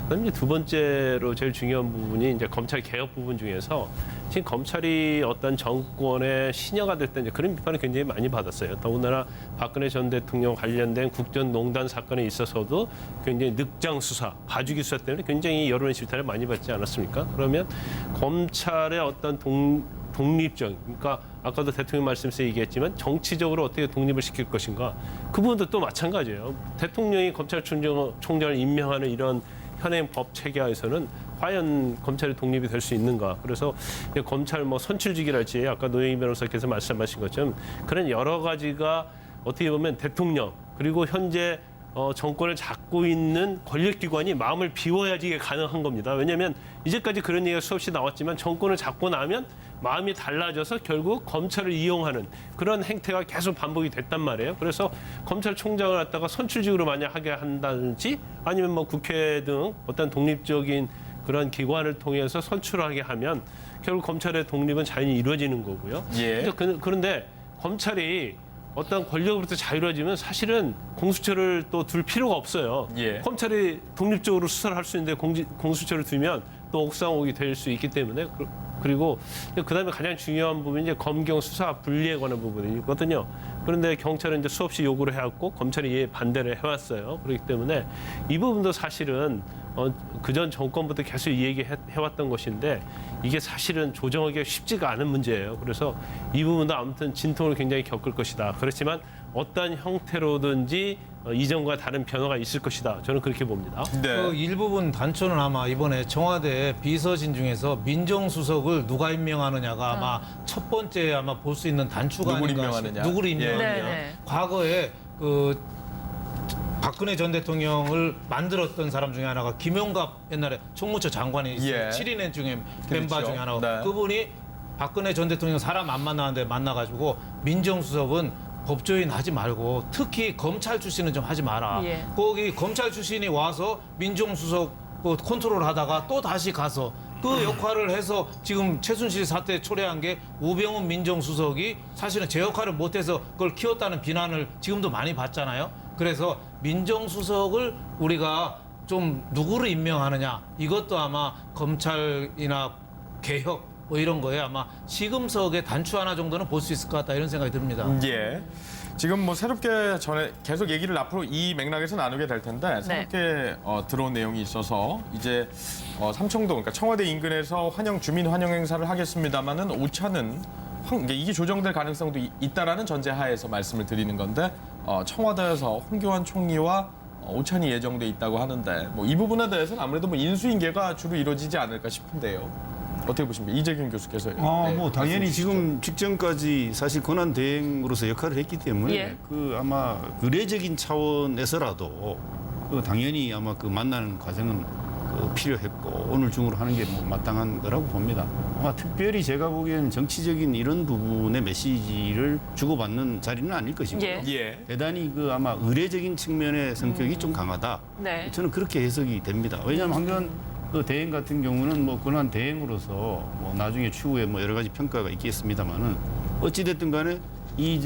그다음에 이제 두 번째로 제일 중요한 부분이 이제 검찰 개혁 부분 중에서 지금 검찰이 어떤 정권의 신여가 될 때 이제 그런 비판을 굉장히 많이 받았어요. 더군다나 박근혜 전 대통령 관련된 국정농단 사건에 있어서도 굉장히 늑장 수사, 봐주기 수사 때문에 굉장히 여론의 질타를 많이 받지 않았습니까? 그러면 검찰의 어떤 독립적, 그러니까 아까도 대통령 말씀에서 얘기했지만 정치적으로 어떻게 독립을 시킬 것인가, 그 부분도 또 마찬가지예요. 대통령이 검찰총장을 임명하는 이런 현행 법 체계하에서는 과연 검찰이 독립이 될 수 있는가. 그래서 검찰 뭐 선출직이랄지 아까 노영희 변호사께서 말씀하신 것처럼 그런 여러 가지가 어떻게 보면 대통령 그리고 현재 정권을 잡고 있는 권력기관이 마음을 비워야지 이게 가능한 겁니다. 왜냐하면 이제까지 그런 얘기가 수없이 나왔지만 정권을 잡고 나면 마음이 달라져서 결국 검찰을 이용하는 그런 행태가 계속 반복이 됐단 말이에요. 그래서 검찰총장을 갖다가 선출직으로 만약 하게 한다든지 아니면 뭐 국회 등 어떤 독립적인 그런 기관을 통해서 선출하게 하면 결국 검찰의 독립은 자연히 이루어지는 거고요. 예. 그런데 검찰이 어떤 권력으로부터 자유로워지면 사실은 공수처를 또 둘 필요가 없어요. 예. 검찰이 독립적으로 수사를 할 수 있는데 공수처를 두면 또 옥상옥이 될 수 있기 때문에 그리고 그다음에 가장 중요한 부분이 이제 검경 수사 분리에 관한 부분이거든요. 그런데 경찰은 이제 수없이 요구를 해왔고 검찰이 이에 반대를 해왔어요. 그렇기 때문에 이 부분도 사실은 그전 정권부터 계속 이 얘기 해왔던 것인데 이게 사실은 조정하기가 쉽지가 않은 문제예요. 그래서 이 부분도 아무튼 진통을 굉장히 겪을 것이다. 그렇지만 어떤 형태로든지 이전과 다른 변화가 있을 것이다. 저는 그렇게 봅니다. 네. 그 일부분 단초는 아마 이번에 청와대 비서진 중에서 민정수석을 누가 임명하느냐가 아마 첫 번째 아마 볼 수 있는 단추가 누구를 아닌가 임명하느냐. 누구를 예. 임명하느냐. 네네. 과거에 그 박근혜 전 대통령을 만들었던 사람 중에 하나가 김용갑 옛날에 총무처 장관이 있어요. 예. 7인회 중에 멤버 그렇죠. 중에 하나고 네. 그분이 박근혜 전 대통령 사람 안 만나는데 만나가지고 민정수석은 법조인 하지 말고 특히 검찰 출신은 좀 하지 마라. 예. 거기 검찰 출신이 와서 민정수석 그 컨트롤 하다가 또 다시 가서 그 역할을 해서 지금 최순실 사태 초래한 게 우병우 민정수석이 사실은 제 역할을 못해서 그걸 키웠다는 비난을 지금도 많이 받잖아요. 그래서 민정수석을 우리가 좀 누구를 임명하느냐 이것도 아마 검찰이나 개혁 뭐 이런 거에 아마 시금석의 단추 하나 정도는 볼 수 있을 것 같다 이런 생각이 듭니다. 예. 지금 뭐 새롭게 전에 계속 얘기를 앞으로 이 맥락에서 나누게 될 텐데 새롭게 들어온 내용이 있어서 이제 삼청동 그러니까 청와대 인근에서 주민 환영 행사를 하겠습니다마는 오차는 이게 조정될 가능성도 있다라는 전제하에서 말씀을 드리는 건데 청와대에서 홍교안 총리와 오찬이 예정돼 있다고 하는데 뭐 이 부분에 대해서는 아무래도 뭐 인수인계가 주로 이루어지지 않을까 싶은데요. 어떻게 보십니까? 이재균 교수께서요. 뭐 당연히 지금 직전까지 사실 권한 대행으로서 역할을 했기 때문에 예. 그 아마 의례적인 차원에서라도 그 당연히 아마 그 만나는 과정은 필요했고 오늘 중으로 하는 게 뭐 마땅한 거라고 봅니다. 아마 특별히 제가 보기에는 정치적인 이런 부분의 메시지를 주고받는 자리는 아닐 것이고요. 예. 예. 대단히 그 아마 의례적인 측면의 성격이 좀 강하다. 네. 저는 그렇게 해석이 됩니다. 왜냐하면 황교안 그 대행 같은 경우는 뭐 권한 대행으로서 뭐 나중에 추후에 뭐 여러 가지 평가가 있겠습니다만은 어찌 됐든 간에 이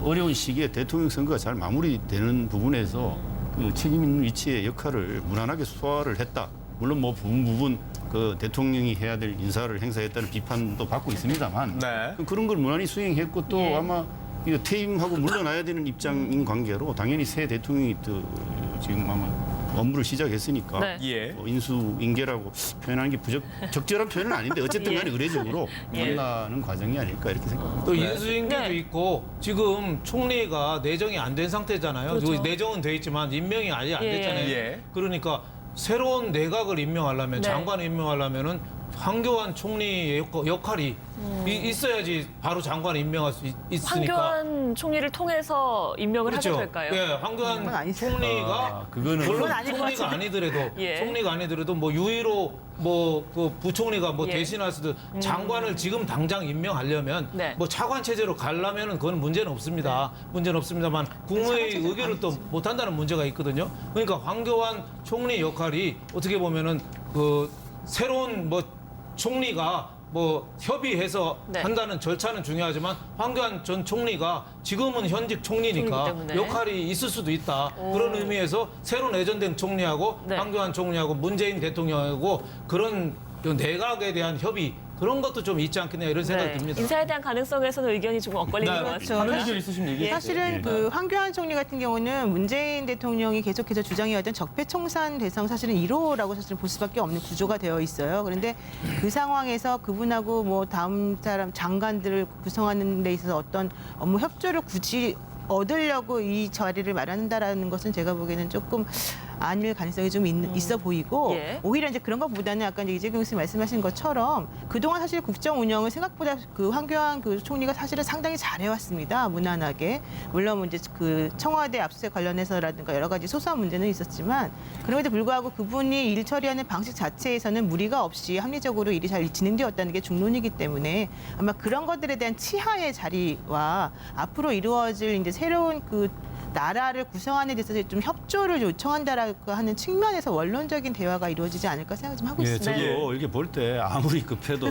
어려운 시기에 대통령 선거가 잘 마무리되는 부분에서 그 책임 있는 위치의 역할을 무난하게 소화를 했다. 물론 뭐 부분 그 대통령이 해야 될 인사를 행사했다는 비판도 받고 있습니다만 네. 그런 걸 무난히 수행했고 또 예. 아마 이거 퇴임하고 물러나야 되는 입장인 관계로 당연히 새 대통령이 또 지금 아마 업무를 시작했으니까 네. 예. 뭐 인수인계라고 표현하는 게 적절한 표현은 아닌데 어쨌든 간에 예. 의례적으로 예. 만나는 과정이 아닐까 이렇게 생각합니다. 또 인수인계도 네. 있고 지금 총리가 내정이 안 된 상태잖아요. 그렇죠. 그리고 내정은 돼 있지만 임명이 아직 안 예. 됐잖아요. 예. 그러니까 새로운 내각을 임명하려면 네. 장관을 임명하려면은 황교안 총리의 역할이 있어야지 바로 장관을 임명할 수 있으니까. 황교안 총리를 통해서 임명을 하게 될까요? 예, 그건 황교안 아니죠. 총리가 그거는 물론 그건 아닐 것 총리가 같은데. 아니더라도 예. 총리가 아니더라도 뭐 유의로 뭐 그 부총리가 뭐 예. 대신할 수도 장관을 지금 당장 임명하려면 네. 뭐 차관 체제로 가려면은 그건 문제는 없습니다. 문제는 없습니다만 국무회의 체제는 의결을 또 못한다는 문제가 있거든요. 그러니까 황교안 총리 역할이 어떻게 보면은 그 새로운 뭐 총리가 뭐 협의해서 네. 한다는 절차는 중요하지만 황교안 전 총리가 지금은 현직 총리이기 총리니까 때문에. 역할이 있을 수도 있다. 그런 의미에서 새로 내전된 총리하고 네. 황교안 총리하고 문재인 대통령하고 그런 내각에 대한 협의 그런 것도 좀 있지 않겠냐 이런 생각이 네. 듭니다. 인사에 대한 가능성에서는 의견이 좀 엇갈리는 것 같습니다. 다른 의견 있으시면 얘기해 주세요. 사실은 그 황교안 총리 같은 경우는 문재인 대통령이 계속해서 주장해왔던 적폐청산 대상 사실은 1호라고 사실은 볼 수밖에 없는 구조가 되어 있어요. 그런데 그 상황에서 그분하고 뭐 다음 사람 장관들을 구성하는 데 있어서 어떤 업무 협조를 굳이 얻으려고 이 자리를 마련한다라는 것은 제가 보기에는 조금 아닐 가능성이 좀 있어 보이고 예. 오히려 이제 그런 것보다는 아까 이제 이재경 교수님 말씀하신 것처럼 그동안 사실 국정 운영을 생각보다 그 황교안 그 총리가 사실은 상당히 잘해왔습니다. 무난하게. 물론 뭐 이제 그 청와대 압수수색 관련해서라든가 여러 가지 소소한 문제는 있었지만 그럼에도 불구하고 그분이 일 처리하는 방식 자체에서는 무리가 없이 합리적으로 일이 잘 진행되었다는 게 중론이기 때문에 아마 그런 것들에 대한 치하의 자리와 앞으로 이루어질 이제 새로운 그 나라를 구성하는 데 있어서 좀 협조를 요청한다라고 하는 측면에서 원론적인 대화가 이루어지지 않을까 생각 좀 하고 예, 있습니다. 저도 이렇게 볼 때 아무리 급해도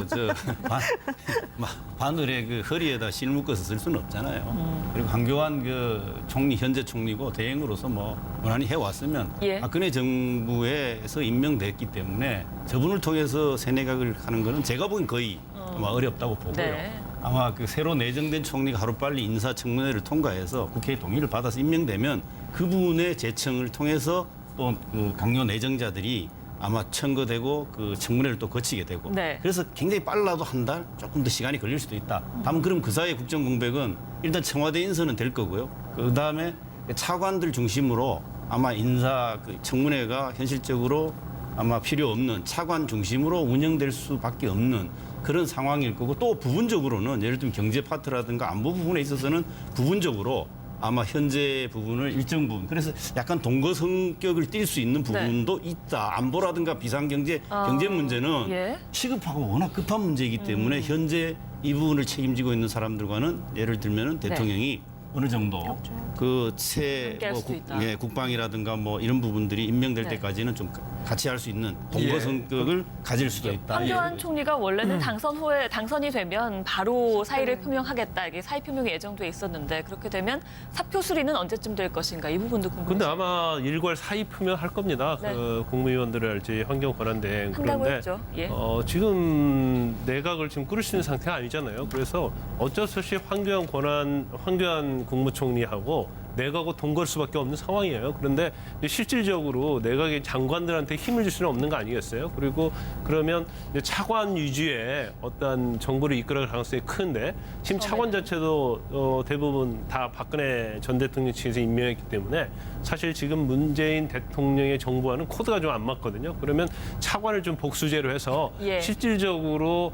바늘에 그 허리에다 실 묶어서 쓸 수는 없잖아요. 그리고 황교안 그 총리 현재 총리고 대행으로서 뭐 무난히 해왔으면 예. 박근혜 정부에서 임명됐기 때문에 저분을 통해서 새내각을 하는 거는 제가 보기엔 거의 아마 어렵다고 보고요. 네. 아마 그 새로 내정된 총리가 하루빨리 인사청문회를 통과해서 국회의 동의를 받아서 임명되면 그분의 제청을 통해서 또 그 강요 내정자들이 아마 청구되고 그 청문회를 또 거치게 되고 네. 그래서 굉장히 빨라도 한 달 조금 더 시간이 걸릴 수도 있다. 다만 그럼 그 사이에 국정공백은 일단 청와대 인선은 될 거고요. 그 다음에 차관들 중심으로 아마 인사 그 청문회가 현실적으로 아마 필요 없는 차관 중심으로 운영될 수밖에 없는 그런 상황일 거고 또 부분적으로는 예를 들면 경제 파트라든가 안보 부분에 있어서는 부분적으로 아마 현재 부분을 일정 부분 그래서 약간 동거 성격을 띌 수 있는 부분도 있다. 안보라든가 비상경제 경제 문제는 예. 시급하고 워낙 급한 문제이기 때문에 현재 이 부분을 책임지고 있는 사람들과는 예를 들면은 대통령이 어느 정도 그새 함께할 수도 있다. 국방이라든가 뭐 이런 부분들이 임명될 네. 때까지는 좀 같이 할 수 있는 동거 예. 성격을 가질 수도 있다. 황교안 총리가 원래는 당선 후에 당선이 되면 바로 사의를 표명하겠다 이게 사의 표명이 예정돼 있었는데 그렇게 되면 사표 수리는 언제쯤 될 것인가 이 부분도 근데 궁금해요. 아마 일괄 사의 표명할 겁니다. 네. 그 국무위원들을지 환경 권한대행 한다고 그런데 했죠. 예. 지금 내각을 지금 꾸릴 수 있는 상태가 아니잖아요. 그래서 어쩔 수 없이 황교안 국무총리하고 내각하고 동거할 수밖에 없는 상황이에요. 그런데 이제 실질적으로 내각의 장관들한테 힘을 줄 수는 없는 거 아니겠어요? 그리고 그러면 이제 차관 위주의 어떤 정부를 이끌어갈 가능성이 큰데 지금 차관 자체도 대부분 다 박근혜 전 대통령 측에서 임명했기 때문에 사실 지금 문재인 대통령의 정부와는 코드가 좀 안 맞거든요. 그러면 차관을 좀 복수제로 해서 예. 실질적으로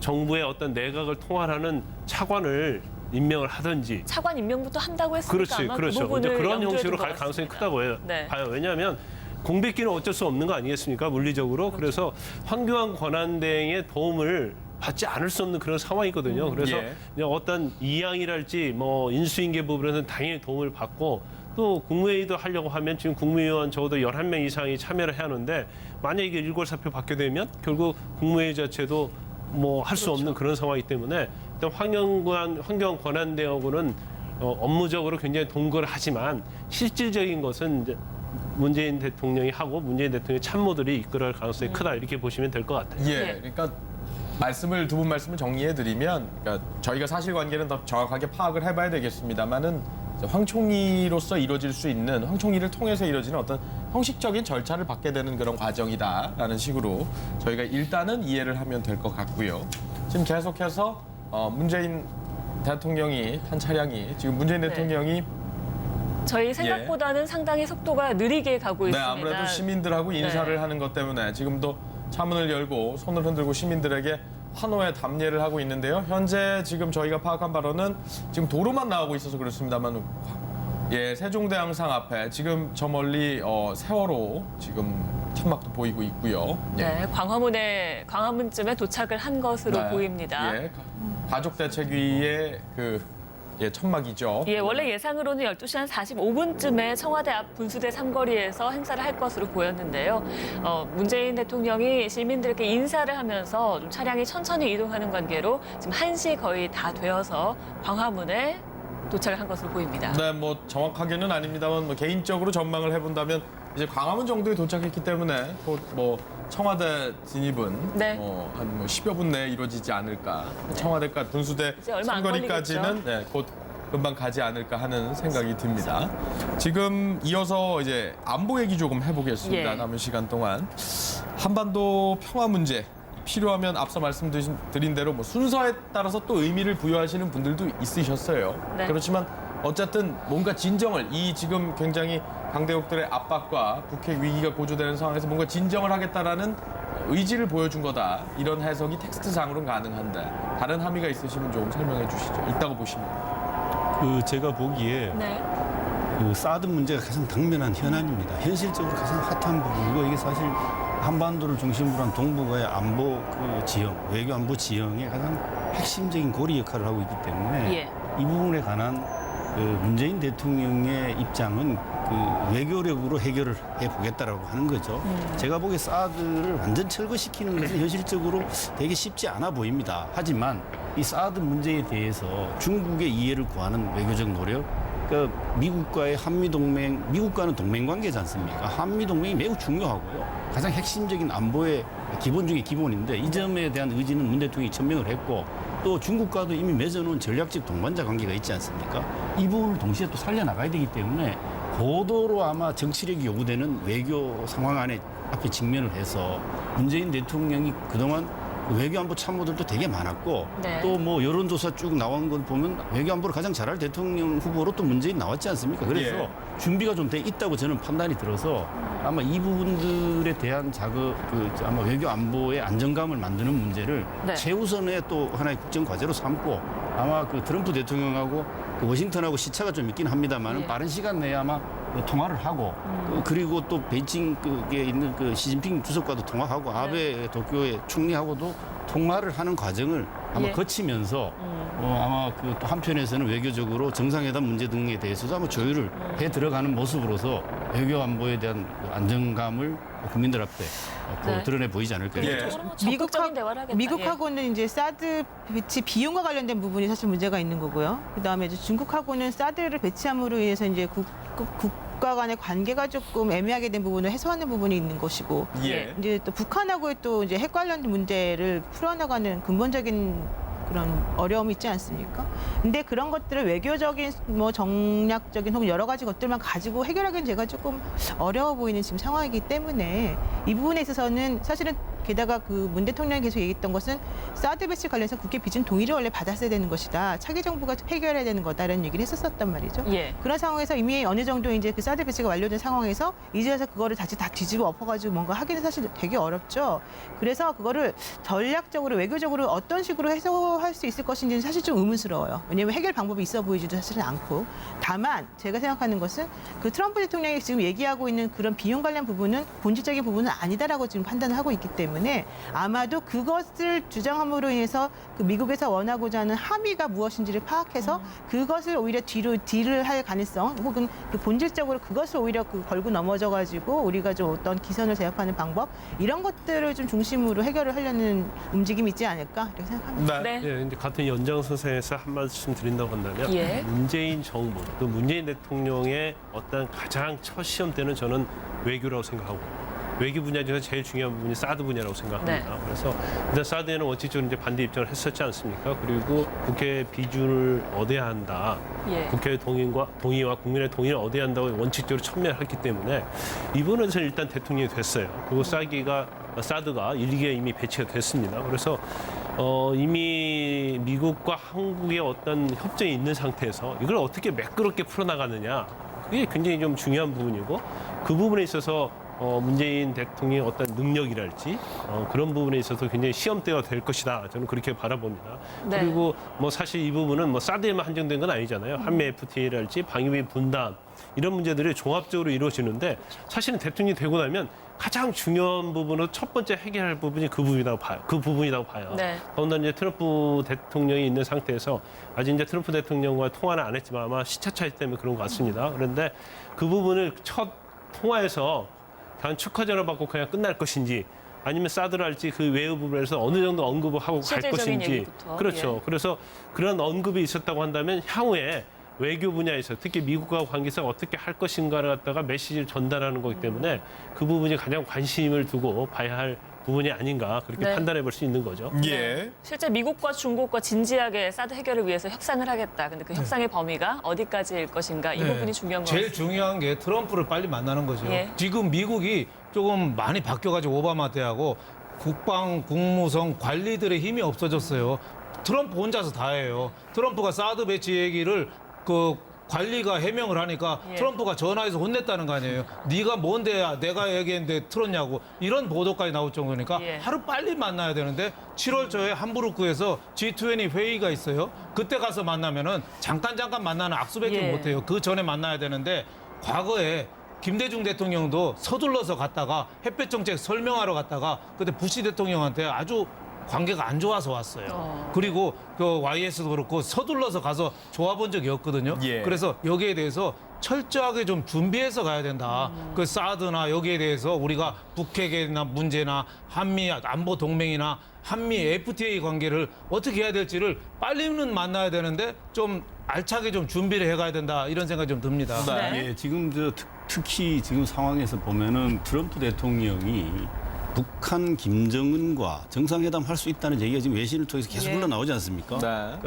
정부의 어떤 내각을 통할하는 차관을 임명을 하든지 차관 임명부터 한다고 했으니까 그렇지, 아마 그렇죠. 그 부분을 이제 그런 염두에 형식으로 둔것 갈 가능성이 같습니다. 크다고 해요. 네. 봐요. 왜냐하면 공백기는 어쩔 수 없는 거 아니겠습니까? 물리적으로. 그래서 황교안 권한대행의 도움을 받지 않을 수 없는 그런 상황이거든요. 그래서 예. 그냥 어떤 이양이랄지 뭐 인수인계 부분에서는 당연히 도움을 받고 또 국무회의도 하려고 하면 지금 국무위원 적어도 11명 이상이 참여를 해야 하는데 만약에 이게 일괄사표 받게 되면 결국 국무회의 자체도 뭐 할 수 없는 그런 상황이기 때문에 일단 황교안 권한대행하고는 업무적으로 굉장히 동거를 하지만 실질적인 것은 이제 문재인 대통령이 하고 문재인 대통령의 참모들이 이끌어갈 가능성이 크다 이렇게 보시면 될 것 같아요. 예, 그러니까 두 분 말씀을 정리해드리면 그러니까 저희가 사실관계는 더 정확하게 파악을 해봐야 되겠습니다만은 황 총리로서 이루어질 수 있는 황 총리를 통해서 이루어지는 어떤 형식적인 절차를 받게 되는 그런 과정이다라는 식으로 저희가 일단은 이해를 하면 될 것 같고요. 지금 계속해서 문재인 대통령이 탄 차량이 지금 문재인 네. 대통령이 저희 생각보다는 상당히 속도가 느리게 가고 네, 있습니다. 아무래도 시민들하고 인사를 네. 하는 것 때문에 지금도 차문을 열고 손을 흔들고 시민들에게 환호의 답례를 하고 있는데요. 현재 지금 저희가 파악한 바로는 지금 도로만 나오고 있어서 그렇습니다만 예, 세종대왕상 앞에 지금 저 멀리 세월호 지금 천막도 보이고 있고요. 예. 네, 광화문쯤에 도착을 한 것으로 네. 보입니다. 예, 가족대책위의 천막이죠. 예, 원래 예상으로는 12시 한 45분쯤에 청와대 앞 분수대 삼거리에서 행사를 할 것으로 보였는데요. 문재인 대통령이 시민들에게 인사를 하면서 좀 차량이 천천히 이동하는 관계로 지금 1시 거의 다 되어서 광화문에 도착을 한 것으로 보입니다. 네, 뭐 정확하게는 아닙니다만 뭐 개인적으로 전망을 해본다면 이제 광화문 정도에 도착했기 때문에 곧 뭐 청와대 진입은 네. 한 10여 분 내에 이루어지지 않을까. 청와대가 등수대 이제 얼마 안 선거리까지는 곧 금방 가지 않을까 하는 생각이 듭니다. 지금 이어서 이제 안보 얘기 조금 해보겠습니다. 예. 남은 시간 동안 한반도 평화 문제 필요하면 앞서 말씀드린 대로 뭐 순서에 따라서 또 의미를 부여하시는 분들도 있으셨어요. 네. 그렇지만 어쨌든 뭔가 진정을 이 지금 굉장히 강대국들의 압박과 북핵 위기가 고조되는 상황에서 뭔가 진정을 하겠다라는 의지를 보여준 거다. 이런 해석이 텍스트상으로는 가능한데 다른 함의가 있으시면 좀 설명해 주시죠. 있다고 보시면. 제가 보기에 네. 사드 문제가 가장 당면한 현안입니다. 현실적으로 가장 핫한 부분이고 이게 사실 한반도를 중심으로 한 동북아의 안보 지형, 외교 안보 지형의 가장 핵심적인 고리 역할을 하고 있기 때문에 예. 이 부분에 관한 문재인 대통령의 입장은 외교력으로 해결을 해보겠다라고 하는 거죠. 제가 보기에 사드를 완전 철거시키는 것은 현실적으로 되게 쉽지 않아 보입니다. 하지만 이 사드 문제에 대해서 중국의 이해를 구하는 외교적 노력, 그러니까 미국과의 한미동맹, 미국과는 동맹관계지 않습니까? 한미동맹이 매우 중요하고요. 가장 핵심적인 안보의 기본 중에 기본인데 이 점에 대한 의지는 문 대통령이 천명을 했고 또 중국과도 이미 맺어놓은 전략적 동반자 관계가 있지 않습니까? 이 부분을 동시에 또 살려나가야 되기 때문에 고도로 아마 정치력이 요구되는 외교 상황 안에 앞에 직면을 해서 문재인 대통령이 그동안 외교안보 참모들도 되게 많았고 네. 또 뭐 여론조사 쭉 나온 걸 보면 외교안보를 가장 잘할 대통령 후보로 또 문재인 나왔지 않습니까? 그래서 예. 준비가 좀 돼 있다고 저는 판단이 들어서 아마 이 부분들에 대한 아마 외교안보의 안정감을 만드는 문제를 네. 최우선의 또 하나의 국정 과제로 삼고 아마 트럼프 대통령하고 워싱턴하고 시차가 좀 있긴 합니다만 예. 빠른 시간 내에 아마 통화를 하고 그리고 또 베이징에 있는 시진핑 주석과도 통화하고 아베 도쿄의 총리하고도 통화를 하는 과정을 아마 예. 거치면서 아마 또 한편에서는 외교적으로 정상회담 문제 등에 대해서도 아마 조율을 해 들어가는 모습으로서 외교 안보에 대한 안정감을 국민들 앞에 네. 드러내 보이지 않을까. 예. 적극적인 대화를 하겠다. 미국하고는 이제 사드 배치 비용과 관련된 부분이 사실 문제가 있는 거고요. 그다음에 이제 중국하고는 사드를 배치함으로 인해서 이제 국가 간의 관계가 조금 애매하게 된 부분을 해소하는 부분이 있는 것이고, 예. 이제 또 북한하고의 또 이제 핵 관련 문제를 풀어나가는 근본적인 그런 어려움이 있지 않습니까? 근데 그런 것들을 외교적인 뭐 정략적인 혹은 여러 가지 것들만 가지고 해결하기는 제가 조금 어려워 보이는 지금 상황이기 때문에 이 부분에 있어서는 사실은 게다가 문 대통령이 계속 얘기했던 것은 사드 배치 관련해서 국회 비준 동의를 원래 받았어야 되는 것이다. 차기 정부가 해결해야 되는 거다라는 얘기를 했었단 말이죠. 예. 그런 상황에서 이미 어느 정도 이제 그 사드 배치가 완료된 상황에서 이제서 그거를 다시 다 뒤집어 엎어가지고 뭔가 하기는 사실 되게 어렵죠. 그래서 그거를 전략적으로 외교적으로 어떤 식으로 해소할 수 있을 것인지는 사실 좀 의문스러워요. 왜냐하면 해결 방법이 있어 보이지도 사실은 않고. 다만 제가 생각하는 것은 트럼프 대통령이 지금 얘기하고 있는 그런 비용 관련 부분은 본질적인 부분은 아니다라고 지금 판단을 하고 있기 때문에 아마도 그것을 주장함으로 인해서 미국에서 원하고자 하는 함의가 무엇인지를 파악해서 그것을 오히려 뒤로 딜을 할 가능성 혹은 본질적으로 그것을 오히려 걸고 넘어져 가지고 우리가 좀 어떤 기선을 제압하는 방법 이런 것들을 좀 중심으로 해결을 하려는 움직임이 있지 않을까 이렇게 생각합니다. 네. 예, 이제 같은 연장선상에서 한 말씀 드린다고 한다면 예. 문재인 정부 또 문재인 대통령의 어떤 가장 첫 시험대는 저는 외교라고 생각하고 외교 분야 중에서 제일 중요한 부분이 사드 분야라고 생각합니다. 네. 그래서 일단 사드에는 원칙적으로 이제 반대 입장을 했었지 않습니까? 그리고 국회 비준을 얻어야 한다. 예. 국회의 동의와 국민의 동의를 얻어야 한다고 원칙적으로 첨예했기 때문에 이번에서 일단 대통령이 됐어요. 그리고 사드가 1기에 이미 배치가 됐습니다. 그래서 이미 미국과 한국의 어떤 협정이 있는 상태에서 이걸 어떻게 매끄럽게 풀어나가느냐 그게 굉장히 좀 중요한 부분이고 그 부분에 있어서 문재인 대통령의 어떤 능력이랄지 그런 부분에 있어서 굉장히 시험대가 될 것이다. 저는 그렇게 바라봅니다. 네. 그리고 사실 이 부분은 사드에만 한정된 건 아니잖아요. 한미 FTA랄지 방위비 분담 이런 문제들이 종합적으로 이루어지는데 사실은 대통령이 되고 나면 가장 중요한 부분으로 첫 번째 해결할 부분이 그 부분이라고 봐요. 네. 더군다나 이제 트럼프 대통령이 있는 상태에서 아직 이제 트럼프 대통령과 통화는 안 했지만 아마 시차 차이 때문에 그런 것 같습니다. 그런데 그 부분을 첫 통화에서 단 축하 전화 받고 그냥 끝날 것인지 아니면 사드를 할지 그 외의 부분에서 어느 정도 언급을 하고 갈 실질적인 것인지 얘기부터. 그렇죠. 예. 그래서 그런 언급이 있었다고 한다면 향후에 외교 분야에서 특히 미국과 관계에서 어떻게 할 것인가를 갖다가 메시지를 전달하는 거기 때문에 그 부분이 가장 관심을 두고 봐야 할 부분이 아닌가 그렇게 네. 판단해 볼 수 있는 거죠. 예. 실제 미국과 중국과 진지하게 사드 해결을 위해서 협상을 하겠다. 근데 그 협상의 범위가 어디까지일 것인가 이 네. 부분이 중요한 것 제일 같습니다. 중요한 게 트럼프를 빨리 만나는 거죠. 예. 지금 미국이 조금 많이 바뀌어가지고 오바마 때하고 국방, 국무성 관리들의 힘이 없어졌어요. 트럼프 혼자서 다 해요. 트럼프가 사드 배치 얘기를 관리가 해명을 하니까 예. 트럼프가 전화해서 혼냈다는 거 아니에요. 네가 뭔데 내가 얘기했는데 틀었냐고 이런 보도까지 나올 정도니까 예. 하루 빨리 만나야 되는데 7월 초에 함부르크에서 G20 회의가 있어요. 그때 가서 만나면은 잠깐 만나는 악수밖에 예. 못해요. 그 전에 만나야 되는데 과거에 김대중 대통령도 서둘러서 갔다가 햇볕 정책 설명하러 갔다가 그때 부시 대통령한테 아주 관계가 안 좋아서 왔어요. 그리고 그 YS도 그렇고 서둘러서 가서 좋아본 적이 없거든요. 예. 그래서 여기에 대해서 철저하게 좀 준비해서 가야 된다. 그 사드나 여기에 대해서 우리가 북핵이나 문제나 한미 안보 동맹이나 한미 FTA 관계를 어떻게 해야 될지를 빨리는 만나야 되는데 좀 알차게 좀 준비를 해가야 된다 이런 생각이 좀 듭니다. 네. 예, 지금 특히 지금 상황에서 보면은 트럼프 대통령이 북한 김정은과 정상회담 할 수 있다는 얘기가 지금 외신을 통해서 계속 예. 흘러나오지 않습니까? 네.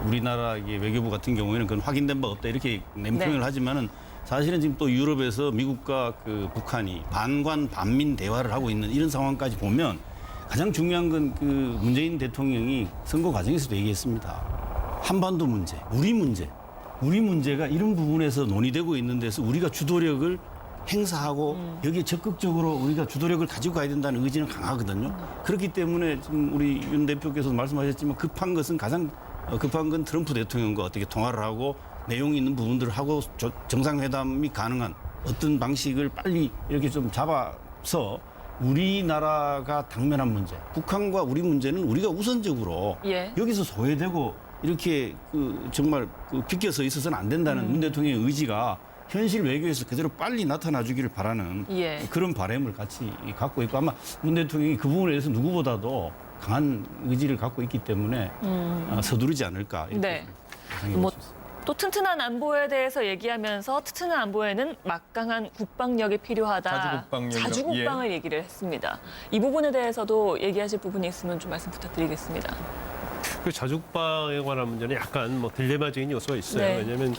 우리나라의 외교부 같은 경우에는 그건 확인된 바 없다 이렇게 냉평을 네. 하지만은 사실은 지금 또 유럽에서 미국과 북한이 반관 반민 대화를 하고 있는 이런 상황까지 보면 가장 중요한 건 문재인 대통령이 선거 과정에서도 얘기했습니다. 한반도 문제, 우리 문제가 이런 부분에서 논의되고 있는 데서 우리가 주도력을 행사하고 여기에 적극적으로 우리가 주도력을 가지고 가야 된다는 의지는 강하거든요. 그렇기 때문에 지금 우리 윤 대표께서도 말씀하셨지만 가장 급한 건 트럼프 대통령과 어떻게 통화를 하고 내용이 있는 부분들을 하고 정상회담이 가능한 어떤 방식을 빨리 이렇게 좀 잡아서 우리나라가 당면한 문제, 북한과 우리 문제는 우리가 우선적으로 예. 여기서 소외되고 이렇게 정말 비껴서 있어서는 안 된다는 문 대통령의 의지가 현실 외교에서 그대로 빨리 나타나 주기를 바라는 예. 그런 바람을 같이 갖고 있고 아마 문 대통령이 그 부분에 대해서 누구보다도 강한 의지를 갖고 있기 때문에 서두르지 않을까 이렇게 네. 예상해 뭐, 볼 수 있습니다. 또 튼튼한 안보에 대해서 얘기하면서 튼튼한 안보에는 막강한 국방력이 필요하다. 자주국방력이요? 자주국방을 얘기를 했습니다. 이 부분에 대해서도 얘기하실 부분이 있으면 좀 말씀 부탁드리겠습니다. 그 자주국방에 관한 문제는 약간 딜레마적인 요소가 있어요. 네. 왜냐하면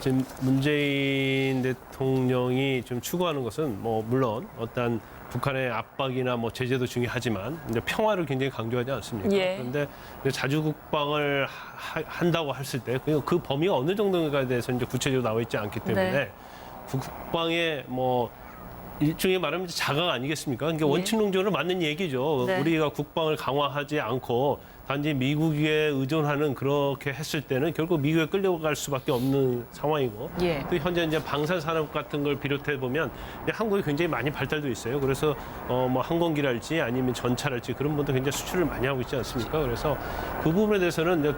지금 문재인 대통령이 좀 추구하는 것은 물론 어떤 북한의 압박이나 제재도 중요하지만 이제 평화를 굉장히 강조하지 않습니까? 예. 그런데 자주국방을 한다고 했을 때 그 범위가 어느 정도인가에 대해서 이제 구체적으로 나와 있지 않기 때문에 네. 국방의 일종의 말하면 자강 아니겠습니까? 그러니까 예. 원칙론적으로 맞는 얘기죠. 네. 우리가 국방을 강화하지 않고 단지 미국에 의존하는 그렇게 했을 때는 결국 미국에 끌려갈 수밖에 없는 상황이고 예. 또 현재 이제 방산 산업 같은 걸 비롯해 보면 한국이 굉장히 많이 발달돼 있어요. 그래서 항공기랄지 아니면 전차랄지 그런 분도 굉장히 수출을 많이 하고 있지 않습니까? 그래서 그 부분에 대해서는 이제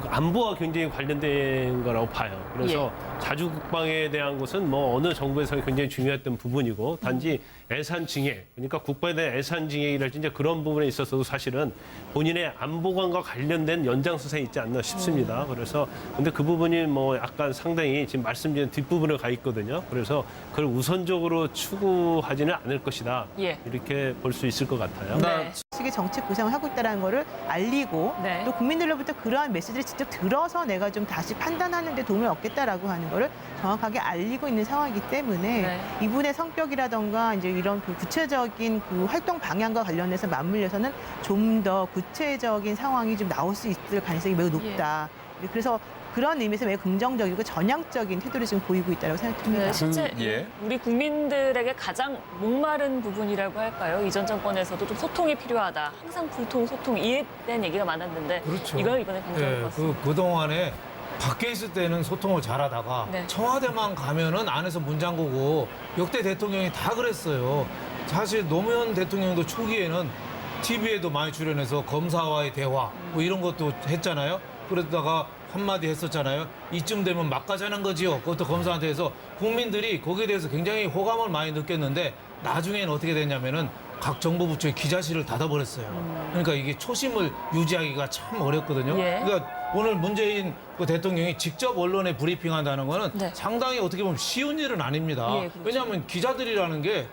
안보와 굉장히 관련된 거라고 봐요. 그래서 자주국방에 대한 것은 어느 정부에서 굉장히 중요했던 부분이고 단지 애산징해, 그러니까 국방에 대한 애산징해랄지 이제 그런 부분에 있어서도 사실은 본인의 안보관과 관련된 연장선상에 있지 않나 싶습니다. 그래서 근데 그 부분이 약간 상당히 지금 말씀드린 뒷부분에 가 있거든요. 그래서 그걸 우선적으로 추구하지는 않을 것이다. 예. 이렇게 볼 수 있을 것 같아요. 네. 식의 정책 구상을 하고 있다는 거를 알리고 네. 또 국민들로부터 그러한 메시지를 직접 들어서 내가 좀 다시 판단하는 데 도움을 얻겠다라고 하는 거를 정확하게 알리고 있는 상황이기 때문에 네. 이분의 성격이라던가 이제 이런 구체적인 활동 방향과 관련해서 맞물려서는 좀 더 구체적인 상황이 좀 나올 수 있을 가능성이 매우 높다. 그래서 그런 의미에서 매우 긍정적이고 전향적인 태도를 지금 보이고 있다고 생각합니다. 네, 실제 예. 우리 국민들에게 가장 목마른 부분이라고 할까요? 이전 정권에서도 좀 소통이 필요하다. 항상 불통, 소통, 이해된 얘기가 많았는데 그렇죠. 이걸 이번에 강조한 것 같습니다. 그동안에 밖에 있을 때는 소통을 잘하다가 네. 청와대만 가면은 안에서 문 잠그고 역대 대통령이 다 그랬어요. 사실 노무현 대통령도 초기에는 TV에도 많이 출연해서 검사와의 대화 이런 것도 했잖아요. 그러다가 한마디 했었잖아요. 이쯤 되면 막가자는 거지요. 그것도 검사한테 해서 국민들이 거기에 대해서 굉장히 호감을 많이 느꼈는데 나중에는 어떻게 됐냐면은 각 정부 부처의 기자실을 닫아버렸어요. 그러니까 이게 초심을 유지하기가 참 어렵거든요. 예. 그러니까 오늘 문재인 그 대통령이 직접 언론에 브리핑한다는 거는 네. 상당히 어떻게 보면 쉬운 일은 아닙니다. 예, 그렇죠. 왜냐하면 기자들이라는 게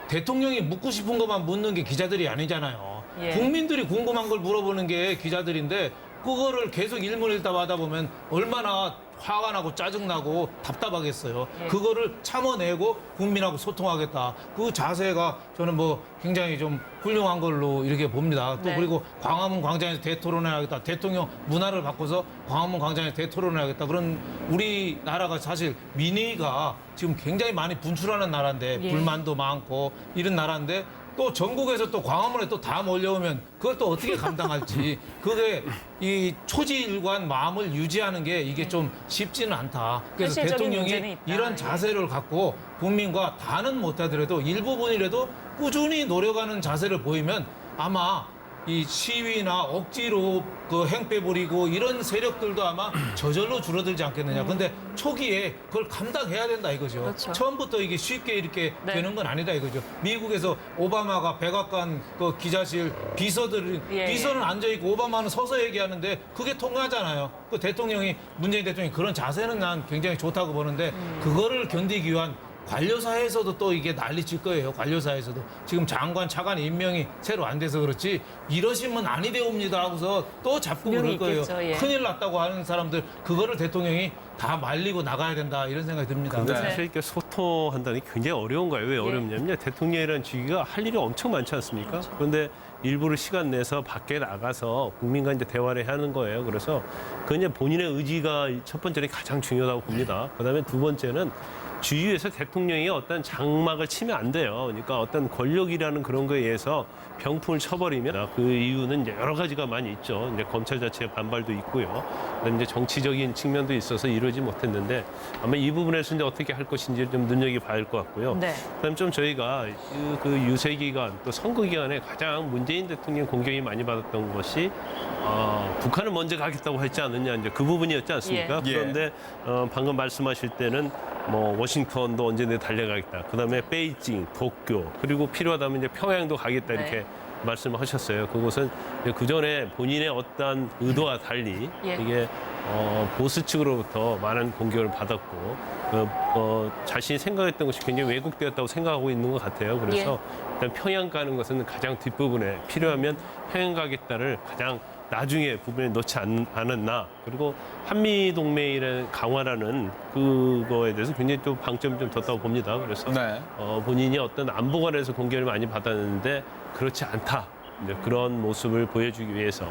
대통령이 묻고 싶은 것만 묻는 게 기자들이 아니잖아요. 예. 국민들이 궁금한 걸 물어보는 게 기자들인데 그거를 계속 일문일답 하다 보면 얼마나 화가 나고 짜증나고 답답하겠어요. 예. 그거를 참아내고 국민하고 소통하겠다. 그 자세가 저는 뭐 굉장히 좀 훌륭한 걸로 이렇게 봅니다. 또 네. 그리고 광화문 광장에서 대토론해야겠다. 대통령 문화를 바꿔서 광화문 광장에서 대토론해야겠다. 그런 우리나라가 사실 민의가 지금 굉장히 많이 분출하는 나라인데 예. 불만도 많고 이런 나라인데 또 전국에서 또 광화문에 또 다 몰려오면 그걸 또 어떻게 감당할지 그게 이 초지일관 마음을 유지하는 게 이게 좀 쉽지는 않다. 그래서 현실적인 문제는 대통령이 있다. 이런 예. 자세를 갖고 국민과 다는 못하더라도 일부분이라도 꾸준히 노력하는 자세를 보이면 아마 이 시위나 억지로 그 행패 부리고 이런 세력들도 아마 저절로 줄어들지 않겠느냐. 근데 초기에 그걸 감당해야 된다 이거죠. 그렇죠. 처음부터 이게 쉽게 이렇게 네. 되는 건 아니다 이거죠. 미국에서 오바마가 백악관 그 기자실 비서들이 예, 비서는 앉아 있고 오바마는 서서 얘기하는데 그게 통하잖아요. 그 대통령이 문재인 대통령이 그런 자세는 난 굉장히 좋다고 보는데 그거를 견디기 위한 관료사에서도 또 이게 난리칠 거예요. 관료사에서도 지금 장관 차관 임명이 새로 안 돼서 그렇지 이러시면 아니 되옵니다 하고서 또 잡고 분명히 그럴 거예요. 있겠죠, 예. 큰일 났다고 하는 사람들 그거를 대통령이 다 말리고 나가야 된다 이런 생각이 듭니다. 근데 네. 사실 이렇게 소통한다는 게 굉장히 어려운 거예요. 왜 어렵냐면요. 대통령이라는 직위가 할 일이 엄청 많지 않습니까? 그렇죠. 그런데 일부러 시간 내서 밖에 나가서 국민과 이제 대화를 해야 하는 거예요. 그래서 그냥 본인의 의지가 첫 번째는 가장 중요하다고 봅니다. 그다음에 두 번째는 주위에서 대통령이 어떤 장막을 치면 안 돼요. 그러니까 어떤 권력이라는 그런 거에 의해서 병풍을 쳐버리면 그 이유는 이제 여러 가지가 많이 있죠. 이제 검찰 자체의 반발도 있고요. 그다음에 이제 정치적인 측면도 있어서 이루어지지 못했는데 아마 이 부분에서 이제 어떻게 할 것인지를 좀 눈여겨봐야 할 것 같고요. 네. 그다음 좀 저희가 그 유세 기간 또 선거 기간에 가장 문재인 대통령 공격이 많이 받았던 것이 북한을 먼저 가겠다고 했지 않느냐 이제 그 부분이었지 않습니까? 예. 그런데 방금 말씀하실 때는 뭐 워싱턴도 언제든 달려가겠다. 그다음에 베이징, 도쿄 그리고 필요하다면 이제 평양도 가겠다 이렇게 네. 말씀하셨어요. 그것은 그 전에 본인의 어떤 의도와 달리 예. 이게 보수 측으로부터 많은 공격을 받았고 자신이 생각했던 것이 굉장히 왜곡되었다고 생각하고 있는 것 같아요. 그래서 일단 평양 가는 것은 가장 뒷부분에 필요하면 평양 가겠다를 가장 나중에 부분에 넣지 않았나. 그리고 한미동맹의 강화라는 그거에 대해서 굉장히 또 방점이 좀 뒀다고 봅니다. 그래서 네. 본인이 어떤 안보관에서 공격을 많이 받았는데 그렇지 않다. 이제 그런 모습을 보여주기 위해서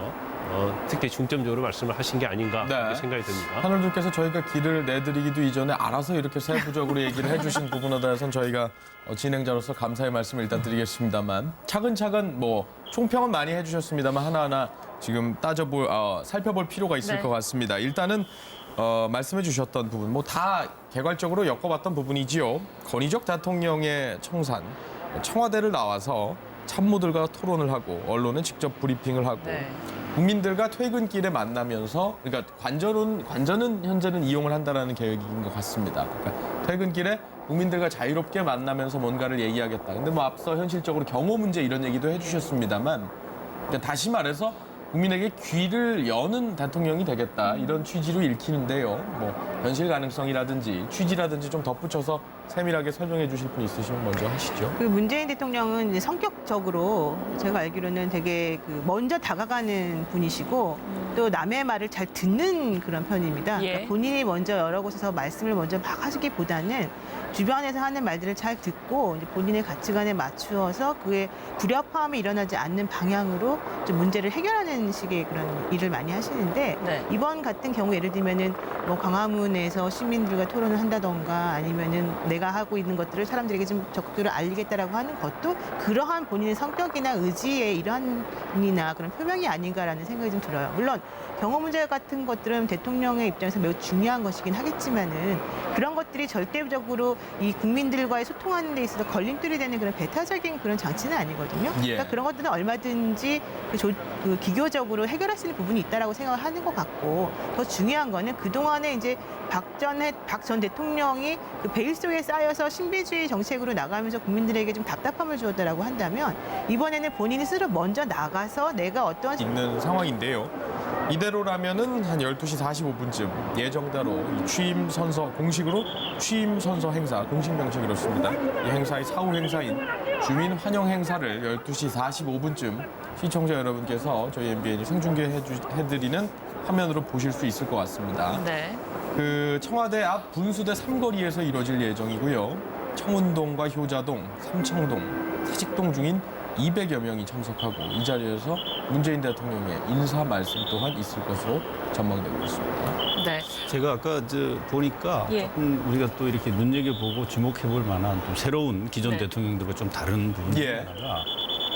특히 중점적으로 말씀을 하신 게 아닌가 네. 이렇게 생각이 듭니다. 하늘님께서 저희가 길을 내드리기도 이전에 알아서 이렇게 세부적으로 얘기를 해주신 부분에 대해서는 저희가 진행자로서 감사의 말씀을 일단 드리겠습니다만 차근차근 뭐 총평은 많이 해주셨습니다만 하나하나 지금 살펴볼 필요가 있을 네. 것 같습니다. 일단은 말씀해 주셨던 부분 뭐 다 개괄적으로 엮어봤던 부분이지요. 건의적 대통령의 청산, 청와대를 나와서 참모들과 토론을 하고 언론은 직접 브리핑을 하고 네. 국민들과 퇴근길에 만나면서 그러니까 관전은 현재는 이용을 한다라는 계획인 것 같습니다. 그러니까 퇴근길에 국민들과 자유롭게 만나면서 뭔가를 얘기하겠다. 근데 뭐 앞서 현실적으로 경호 문제 이런 얘기도 해주셨습니다만 그러니까 다시 말해서 국민에게 귀를 여는 대통령이 되겠다 이런 취지로 읽히는데요. 뭐 현실 가능성이라든지 취지라든지 좀 덧붙여서 세밀하게 설명해 주실 분 있으시면 먼저 하시죠. 그 문재인 대통령은 이제 성격적으로 제가 알기로는 되게 그 먼저 다가가는 분이시고 또 남의 말을 잘 듣는 그런 편입니다. 예. 그러니까 본인이 먼저 여러 곳에서 말씀을 먼저 막 하시기보다는 주변에서 하는 말들을 잘 듣고 이제 본인의 가치관에 맞추어서 그에 불협화음이 일어나지 않는 방향으로 좀 문제를 해결하는 식의 그런 일을 많이 하시는데 네. 이번 같은 경우 예를 들면은 뭐 광화문에서 시민들과 토론을 한다던가 아니면은 내가 하고 있는 것들을 사람들에게 좀 적극적으로 알리겠다라고 하는 것도 그러한 본인의 성격이나 의지의 일환이나 그런 표명이 아닌가라는 생각이 좀 들어요. 물론 경호 문제 같은 것들은 대통령의 입장에서 매우 중요한 것이긴 하겠지만은 그런 것들이 절대적으로 이 국민들과의 소통하는 데 있어서 걸림돌이 되는 그런 배타적인 그런 장치는 아니거든요. 예. 그러니까 그런 것들은 얼마든지 기교적으로 해결할 수 있는 부분이 있다라고 생각을 하는 것 같고 더 중요한 거는 그동안에 이제 박 전 대통령이 그 베일 속에 쌓여서 신비주의 정책으로 나가면서 국민들에게 좀 답답함을 주었다라고 한다면 이번에는 본인이 스스로 먼저 나가서 내가 어떤 있는 상황인데요. 이대로라면은 한 12시 45분쯤 예정대로 이 취임 선서 공식으로 취임 선서 행사 공식 명칭이 이렇습니다. 이 행사의 사후 행사인 주민 환영 행사를 12시 45분쯤 시청자 여러분께서 저희 MBN이 생중계해드리는 화면으로 보실 수 있을 것 같습니다. 네. 그 청와대 앞 분수대 삼거리에서 이뤄질 예정이고요. 청운동과 효자동, 삼청동, 사직동 중인 200여 명이 참석하고 이 자리에서 문재인 대통령의 인사 말씀 또한 있을 것으로 전망되고 있습니다. 네. 제가 아까 보니까 예. 조금 우리가 또 이렇게 눈여겨보고 주목해볼 만한 좀 새로운 기존 네. 대통령들과 좀 다른 부분 중에 예. 하나가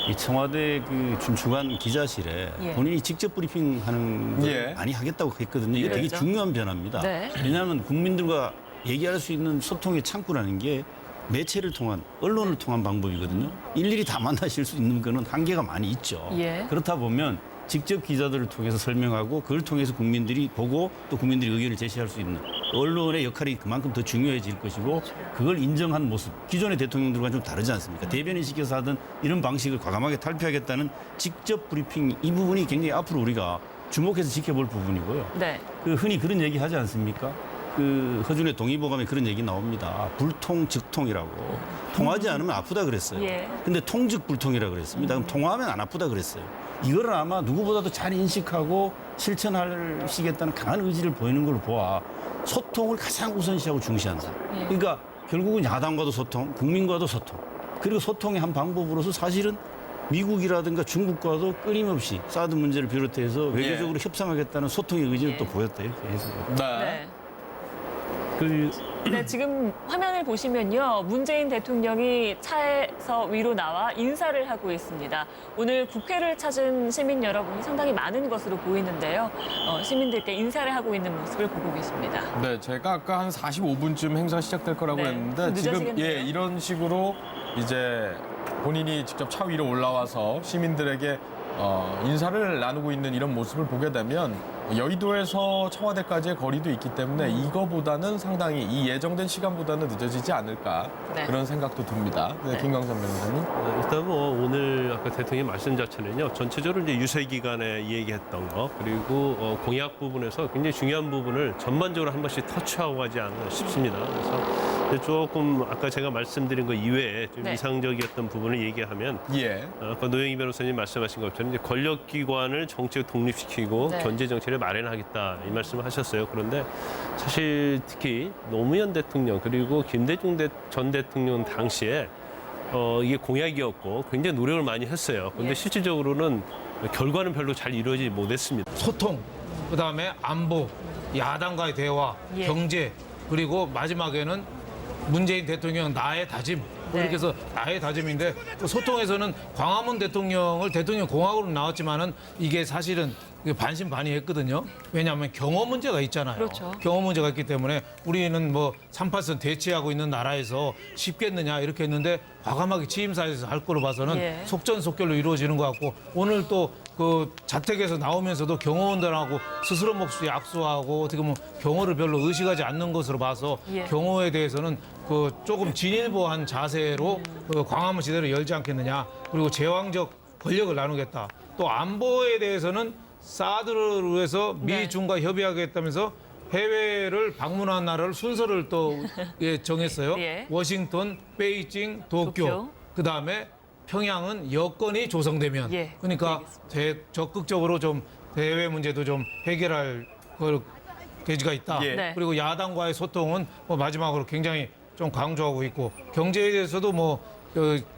이 청와대 그 주간 기자실에 예. 본인이 직접 브리핑하는 걸 예. 많이 하겠다고 했거든요. 이게 되게 그렇죠. 중요한 변화입니다. 네. 왜냐하면 국민들과 얘기할 수 있는 소통의 창구라는 게 매체를 통한 언론을 통한 방법이거든요. 일일이 다 만나실 수 있는 거는 한계가 많이 있죠. 예. 그렇다 보면 직접 기자들을 통해서 설명하고 그걸 통해서 국민들이 보고 또 국민들이 의견을 제시할 수 있는 언론의 역할이 그만큼 더 중요해질 것이고 그걸 인정한 모습. 기존의 대통령들과 좀 다르지 않습니까? 대변인 시켜서 하던 이런 방식을 과감하게 탈피하겠다는 직접 브리핑 이 부분이 굉장히 앞으로 우리가 주목해서 지켜볼 부분이고요. 네. 그 흔히 그런 얘기 하지 않습니까? 그 허준의 동의보감에 그런 얘기 나옵니다. 불통즉통이라고. 통하지 않으면 아프다 그랬어요. 예. 근데 통즉불통이라고 그랬습니다. 그럼 통하면 안 아프다 그랬어요. 이거를 아마 누구보다도 잘 인식하고 실천하시겠다는 강한 의지를 보이는 걸로 보아 소통을 가장 우선시하고 중시한다. 예. 그러니까 결국은 야당과도 소통, 국민과도 소통. 그리고 소통의 한 방법으로서 사실은 미국이라든가 중국과도 끊임없이 사드 문제를 비롯해서 외교적으로 협상하겠다는 소통의 의지를 예. 또 보였다 이렇게 해서. 네. 그 네, 지금 화면을 보시면요. 문재인 대통령이 차에서 위로 나와 인사를 하고 있습니다. 오늘 국회를 찾은 시민 여러분이 상당히 많은 것으로 보이는데요. 시민들께 인사를 하고 있는 모습을 보고 계십니다. 네, 제가 아까 한 45분쯤 행사 시작될 거라고 네, 했는데 지금 늦어지겠네요. 이런 식으로 이제 본인이 직접 차 위로 올라와서 시민들에게 인사를 나누고 있는 이런 모습을 보게 되면 여의도에서 청와대까지의 거리도 있기 때문에 이거보다는 상당히 이 예정된 시간보다는 늦어지지 않을까 네. 그런 생각도 듭니다. 네, 김광선 변호사님. 일단 뭐 오늘 아까 대통령 말씀 자체는요 전체적으로 이제 유세 기간에 얘기했던 거 그리고 공약 부분에서 굉장히 중요한 부분을 전반적으로 한 번씩 터치하고 가지 않나 싶습니다. 그래서 조금 아까 제가 말씀드린 거 이외에 좀 네. 이상적이었던 부분을 얘기하면 예. 아까 노영희 변호사님 말씀하신 것처럼 이제 권력기관을 정책 독립시키고 네. 견제 정책을 마련하겠다 이 말씀을 하셨어요. 그런데 사실 특히 노무현 대통령 그리고 김대중 전 대통령 당시에 이게 공약이었고 굉장히 노력을 많이 했어요. 그런데 예. 실질적으로는 결과는 별로 잘 이루어지지 못했습니다. 소통, 그다음에 안보, 야당과의 대화, 예. 경제, 그리고 마지막에는 문재인 대통령 나의 다짐. 네. 이렇게 해서 나의 다짐인데 그 소통에서는 광화문 대통령을 대통령 공학으로 나왔지만은 이게 사실은 반신반의했거든요. 왜냐하면 경호 문제가 있잖아요. 그렇죠. 경호 문제가 있기 때문에 우리는 뭐 38선 대치하고 있는 나라에서 쉽겠느냐 이렇게 했는데 과감하게 취임사에서 할 거로 봐서는 예. 속전속결로 이루어지는 것 같고 오늘 또 그 자택에서 나오면서도 경호원들하고 스스로 몫이 악수하고 어떻게 보면 경호를 별로 의식하지 않는 것으로 봐서 예. 경호에 대해서는 그 조금 진일보한 자세로 그 광화문 시대를 열지 않겠느냐 그리고 제왕적 권력을 나누겠다 또 안보에 대해서는 사드를 위해서 네. 미중과 협의하겠다면서 해외를 방문한 나라를 순서를 또 정했어요. 예. 워싱턴, 베이징, 도쿄. 도쿄. 그다음에 평양은 여건이 조성되면 예, 그러니까 적극적으로 좀 대외 문제도 좀 해결할 그 계기가 있다. 예. 네. 그리고 야당과의 소통은 뭐 마지막으로 굉장히 좀 강조하고 있고 경제에 대해서도 뭐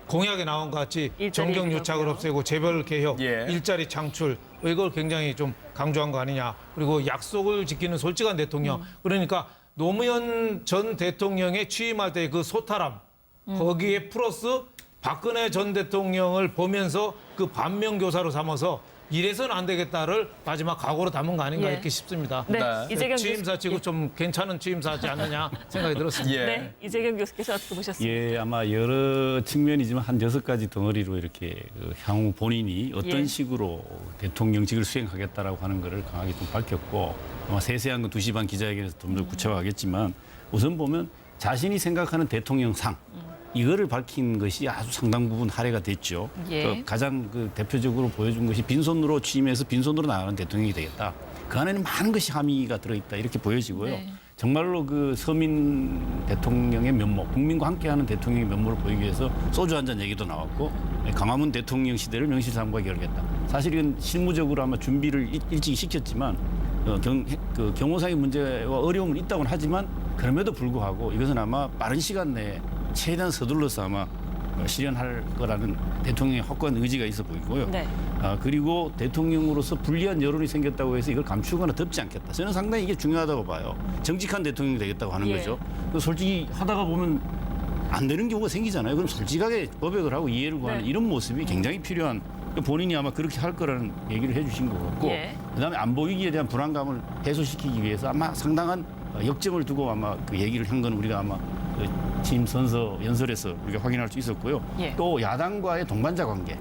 공약에 나온 것 같이 일자리 정경유착을 얘기하고요. 없애고 재벌 개혁, 예. 일자리 창출 이걸 굉장히 좀 강조한 거 아니냐. 그리고 약속을 지키는 솔직한 대통령. 그러니까 노무현 전 대통령의 취임할 때 그 소탈함 거기에 플러스 박근혜 전 대통령을 보면서 그 반면교사로 삼아서 이래서는 안 되겠다를 마지막 각오로 담은 거 아닌가 예. 이렇게 싶습니다. 네, 네. 이재경 취임사 치고 좀 괜찮은 취임사지 않느냐 생각이 들었습니다. 예. 네, 이재경 교수께서 어떻게 보셨습니까? 예, 아마 여러 측면이지만 한 6가지 덩어리로 이렇게 향후 본인이 어떤 예. 식으로 대통령직을 수행하겠다라고 하는 것을 강하게 좀 밝혔고 아마 세세한 건 2시 반 기자회견에서 좀 더 구체화하겠지만 우선 보면 자신이 생각하는 대통령상 이거를 밝힌 것이 아주 상당 부분 할애가 됐죠. 예. 가장 대표적으로 보여준 것이 빈손으로 취임해서 빈손으로 나가는 대통령이 되겠다. 그 안에는 많은 것이 함의가 들어있다 이렇게 보여지고요. 네. 정말로 그 서민 대통령의 면모, 국민과 함께하는 대통령의 면모를 보이기 위해서 소주 한 잔 얘기도 나왔고 강화문 대통령 시대를 명실상부하게 열겠다. 사실 이건 실무적으로 아마 준비를 일찍 시켰지만 경호상의 문제와 어려움은 있다고는 하지만 그럼에도 불구하고 이것은 아마 빠른 시간 내에 최대한 서둘러서 아마 실현할 거라는 대통령의 확고한 의지가 있어 보이고요. 네. 그리고 대통령으로서 불리한 여론이 생겼다고 해서 이걸 감추거나 덮지 않겠다. 저는 상당히 이게 중요하다고 봐요. 정직한 대통령이 되겠다고 하는 예. 거죠. 솔직히 하다가 보면 안 되는 경우가 생기잖아요. 그럼 솔직하게 고백을 하고 이해를 구하는 네. 이런 모습이 굉장히 필요한 본인이 아마 그렇게 할 거라는 얘기를 해주신 것 같고 예. 그다음에 안보 위기에 대한 불안감을 해소시키기 위해서 아마 상당한 역점을 두고 아마 그 얘기를 한 건 우리가 아마 취임 선서 연설에서 우리가 확인할 수 있었고요. 예. 또 야당과의 동반자 관계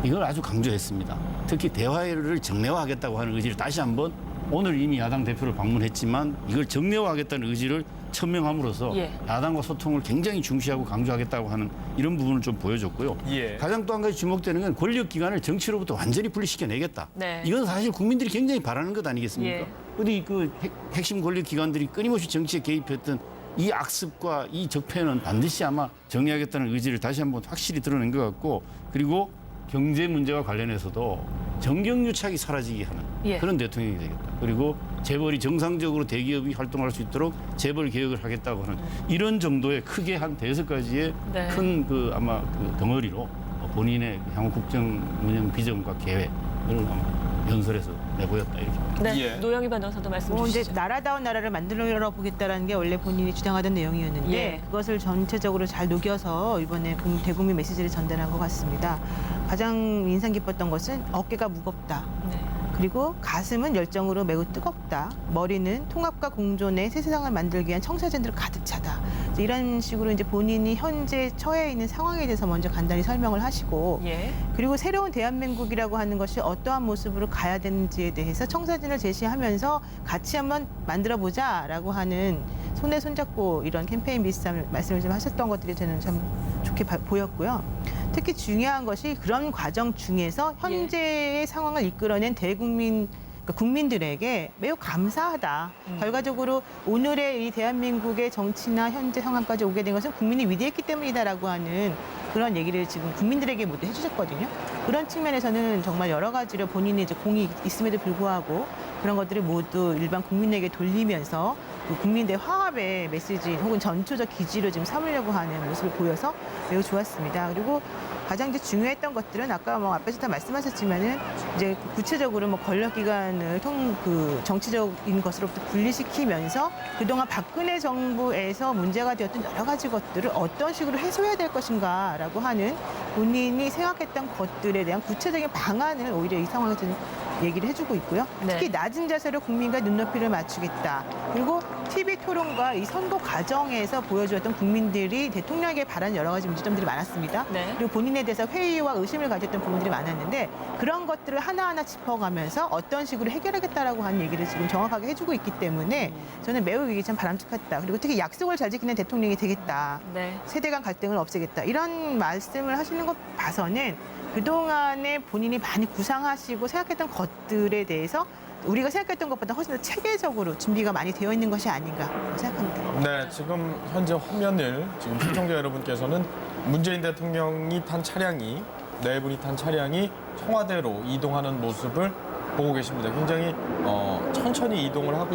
이걸 아주 강조했습니다. 특히 대화를 정례화하겠다고 하는 의지를 다시 한번 오늘 이미 야당 대표를 방문했지만 이걸 정례화하겠다는 의지를 천명함으로써 예. 야당과 소통을 굉장히 중시하고 강조하겠다고 하는 이런 부분을 좀 보여줬고요. 예. 가장 또 한 가지 주목되는 건 권력기관을 정치로부터 완전히 분리시켜내겠다. 네. 이건 사실 국민들이 굉장히 바라는 것 아니겠습니까? 예. 근데 그 핵심 권력기관들이 끊임없이 정치에 개입했던 이 악습과 이 적폐는 반드시 아마 정리하겠다는 의지를 다시 한번 확실히 드러낸 것 같고 그리고 경제 문제와 관련해서도 정경유착이 사라지게 하는 예. 그런 대통령이 되겠다. 그리고 재벌이 정상적으로 대기업이 활동할 수 있도록 재벌 개혁을 하겠다고 하는 이런 정도의 크게 한 5가지의 네. 큰 아마 덩어리로 본인의 향후 국정 운영 비전과 계획을 아마 연설에서 내보였다 이렇게. 네. 예. 노영희 변호사도 말씀 뭐 이제 주시죠. 나라다운 나라를 만들어 보겠다라는 게 원래 본인이 주장하던 내용이었는데 예. 그것을 전체적으로 잘 녹여서 이번에 대국민 메시지를 전달한 것 같습니다. 가장 인상 깊었던 것은 어깨가 무겁다. 네. 그리고 가슴은 열정으로 매우 뜨겁다. 머리는 통합과 공존의 새 세상을 만들기 위한 청사진들로 가득 차다. 이제 이런 식으로 이제 본인이 현재 처해 있는 상황에 대해서 먼저 간단히 설명을 하시고 예. 그리고 새로운 대한민국이라고 하는 것이 어떠한 모습으로 가야 되는지에 대해서 청사진을 제시하면서 같이 한번 만들어보자라고 하는 손에 손잡고 이런 캠페인 비슷한 말씀을 좀 하셨던 것들이 저는 참 좋게 보였고요. 특히 중요한 것이 그런 과정 중에서 현재의 상황을 이끌어낸 대국민 그러니까 국민들에게 매우 감사하다. 결과적으로 오늘의 이 대한민국의 정치나 현재 상황까지 오게 된 것은 국민이 위대했기 때문이다라고 하는 그런 얘기를 지금 국민들에게 모두 해주셨거든요. 그런 측면에서는 정말 여러 가지로 본인의 이제 공이 있음에도 불구하고 그런 것들을 모두 일반 국민에게 돌리면서 그 국민들의 화합의 메시지 혹은 전초적 기지로 지금 삼으려고 하는 모습을 보여서 매우 좋았습니다. 그리고 가장 이제 중요했던 것들은 아까 뭐 앞에서 다 말씀하셨지만은 이제 구체적으로 뭐 권력기관을 정치적인 것으로부터 분리시키면서 그동안 박근혜 정부에서 문제가 되었던 여러 가지 것들을 어떤 식으로 해소해야 될 것인가라고 하는 본인이 생각했던 것들에 대한 구체적인 방안을 오히려 이 상황에서 얘기를 해주고 있고요. 네. 특히 낮은 자세로 국민과 눈높이를 맞추겠다. 그리고 TV 토론과 이 선거 과정에서 보여주었던 국민들이 대통령에게 바라는 여러 가지 문제점들이 많았습니다. 네. 그리고 본인에 대해서 회의와 의심을 가졌던 부분들이 많았는데 그런 것들을 하나하나 짚어가면서 어떤 식으로 해결하겠다라고 하는 얘기를 지금 정확하게 해주고 있기 때문에 저는 매우 이게 참 바람직했다. 그리고 특히 약속을 잘 지키는 대통령이 되겠다. 네. 세대 간 갈등을 없애겠다. 이런 말씀을 하시는 것 봐서는 그동안에 본인이 많이 구상하시고 생각했던 것들에 대해서 우리가 생각했던 것보다 훨씬 더 체계적으로 준비가 많이 되어 있는 것이 아닌가 생각합니다. 네, 지금 현재 화면을 지금 시청자 여러분께서는 문재인 대통령이 탄 차량이 네 분이 탄 차량이 청와대로 이동하는 모습을 보고 계십니다. 굉장히 천천히 이동을 하고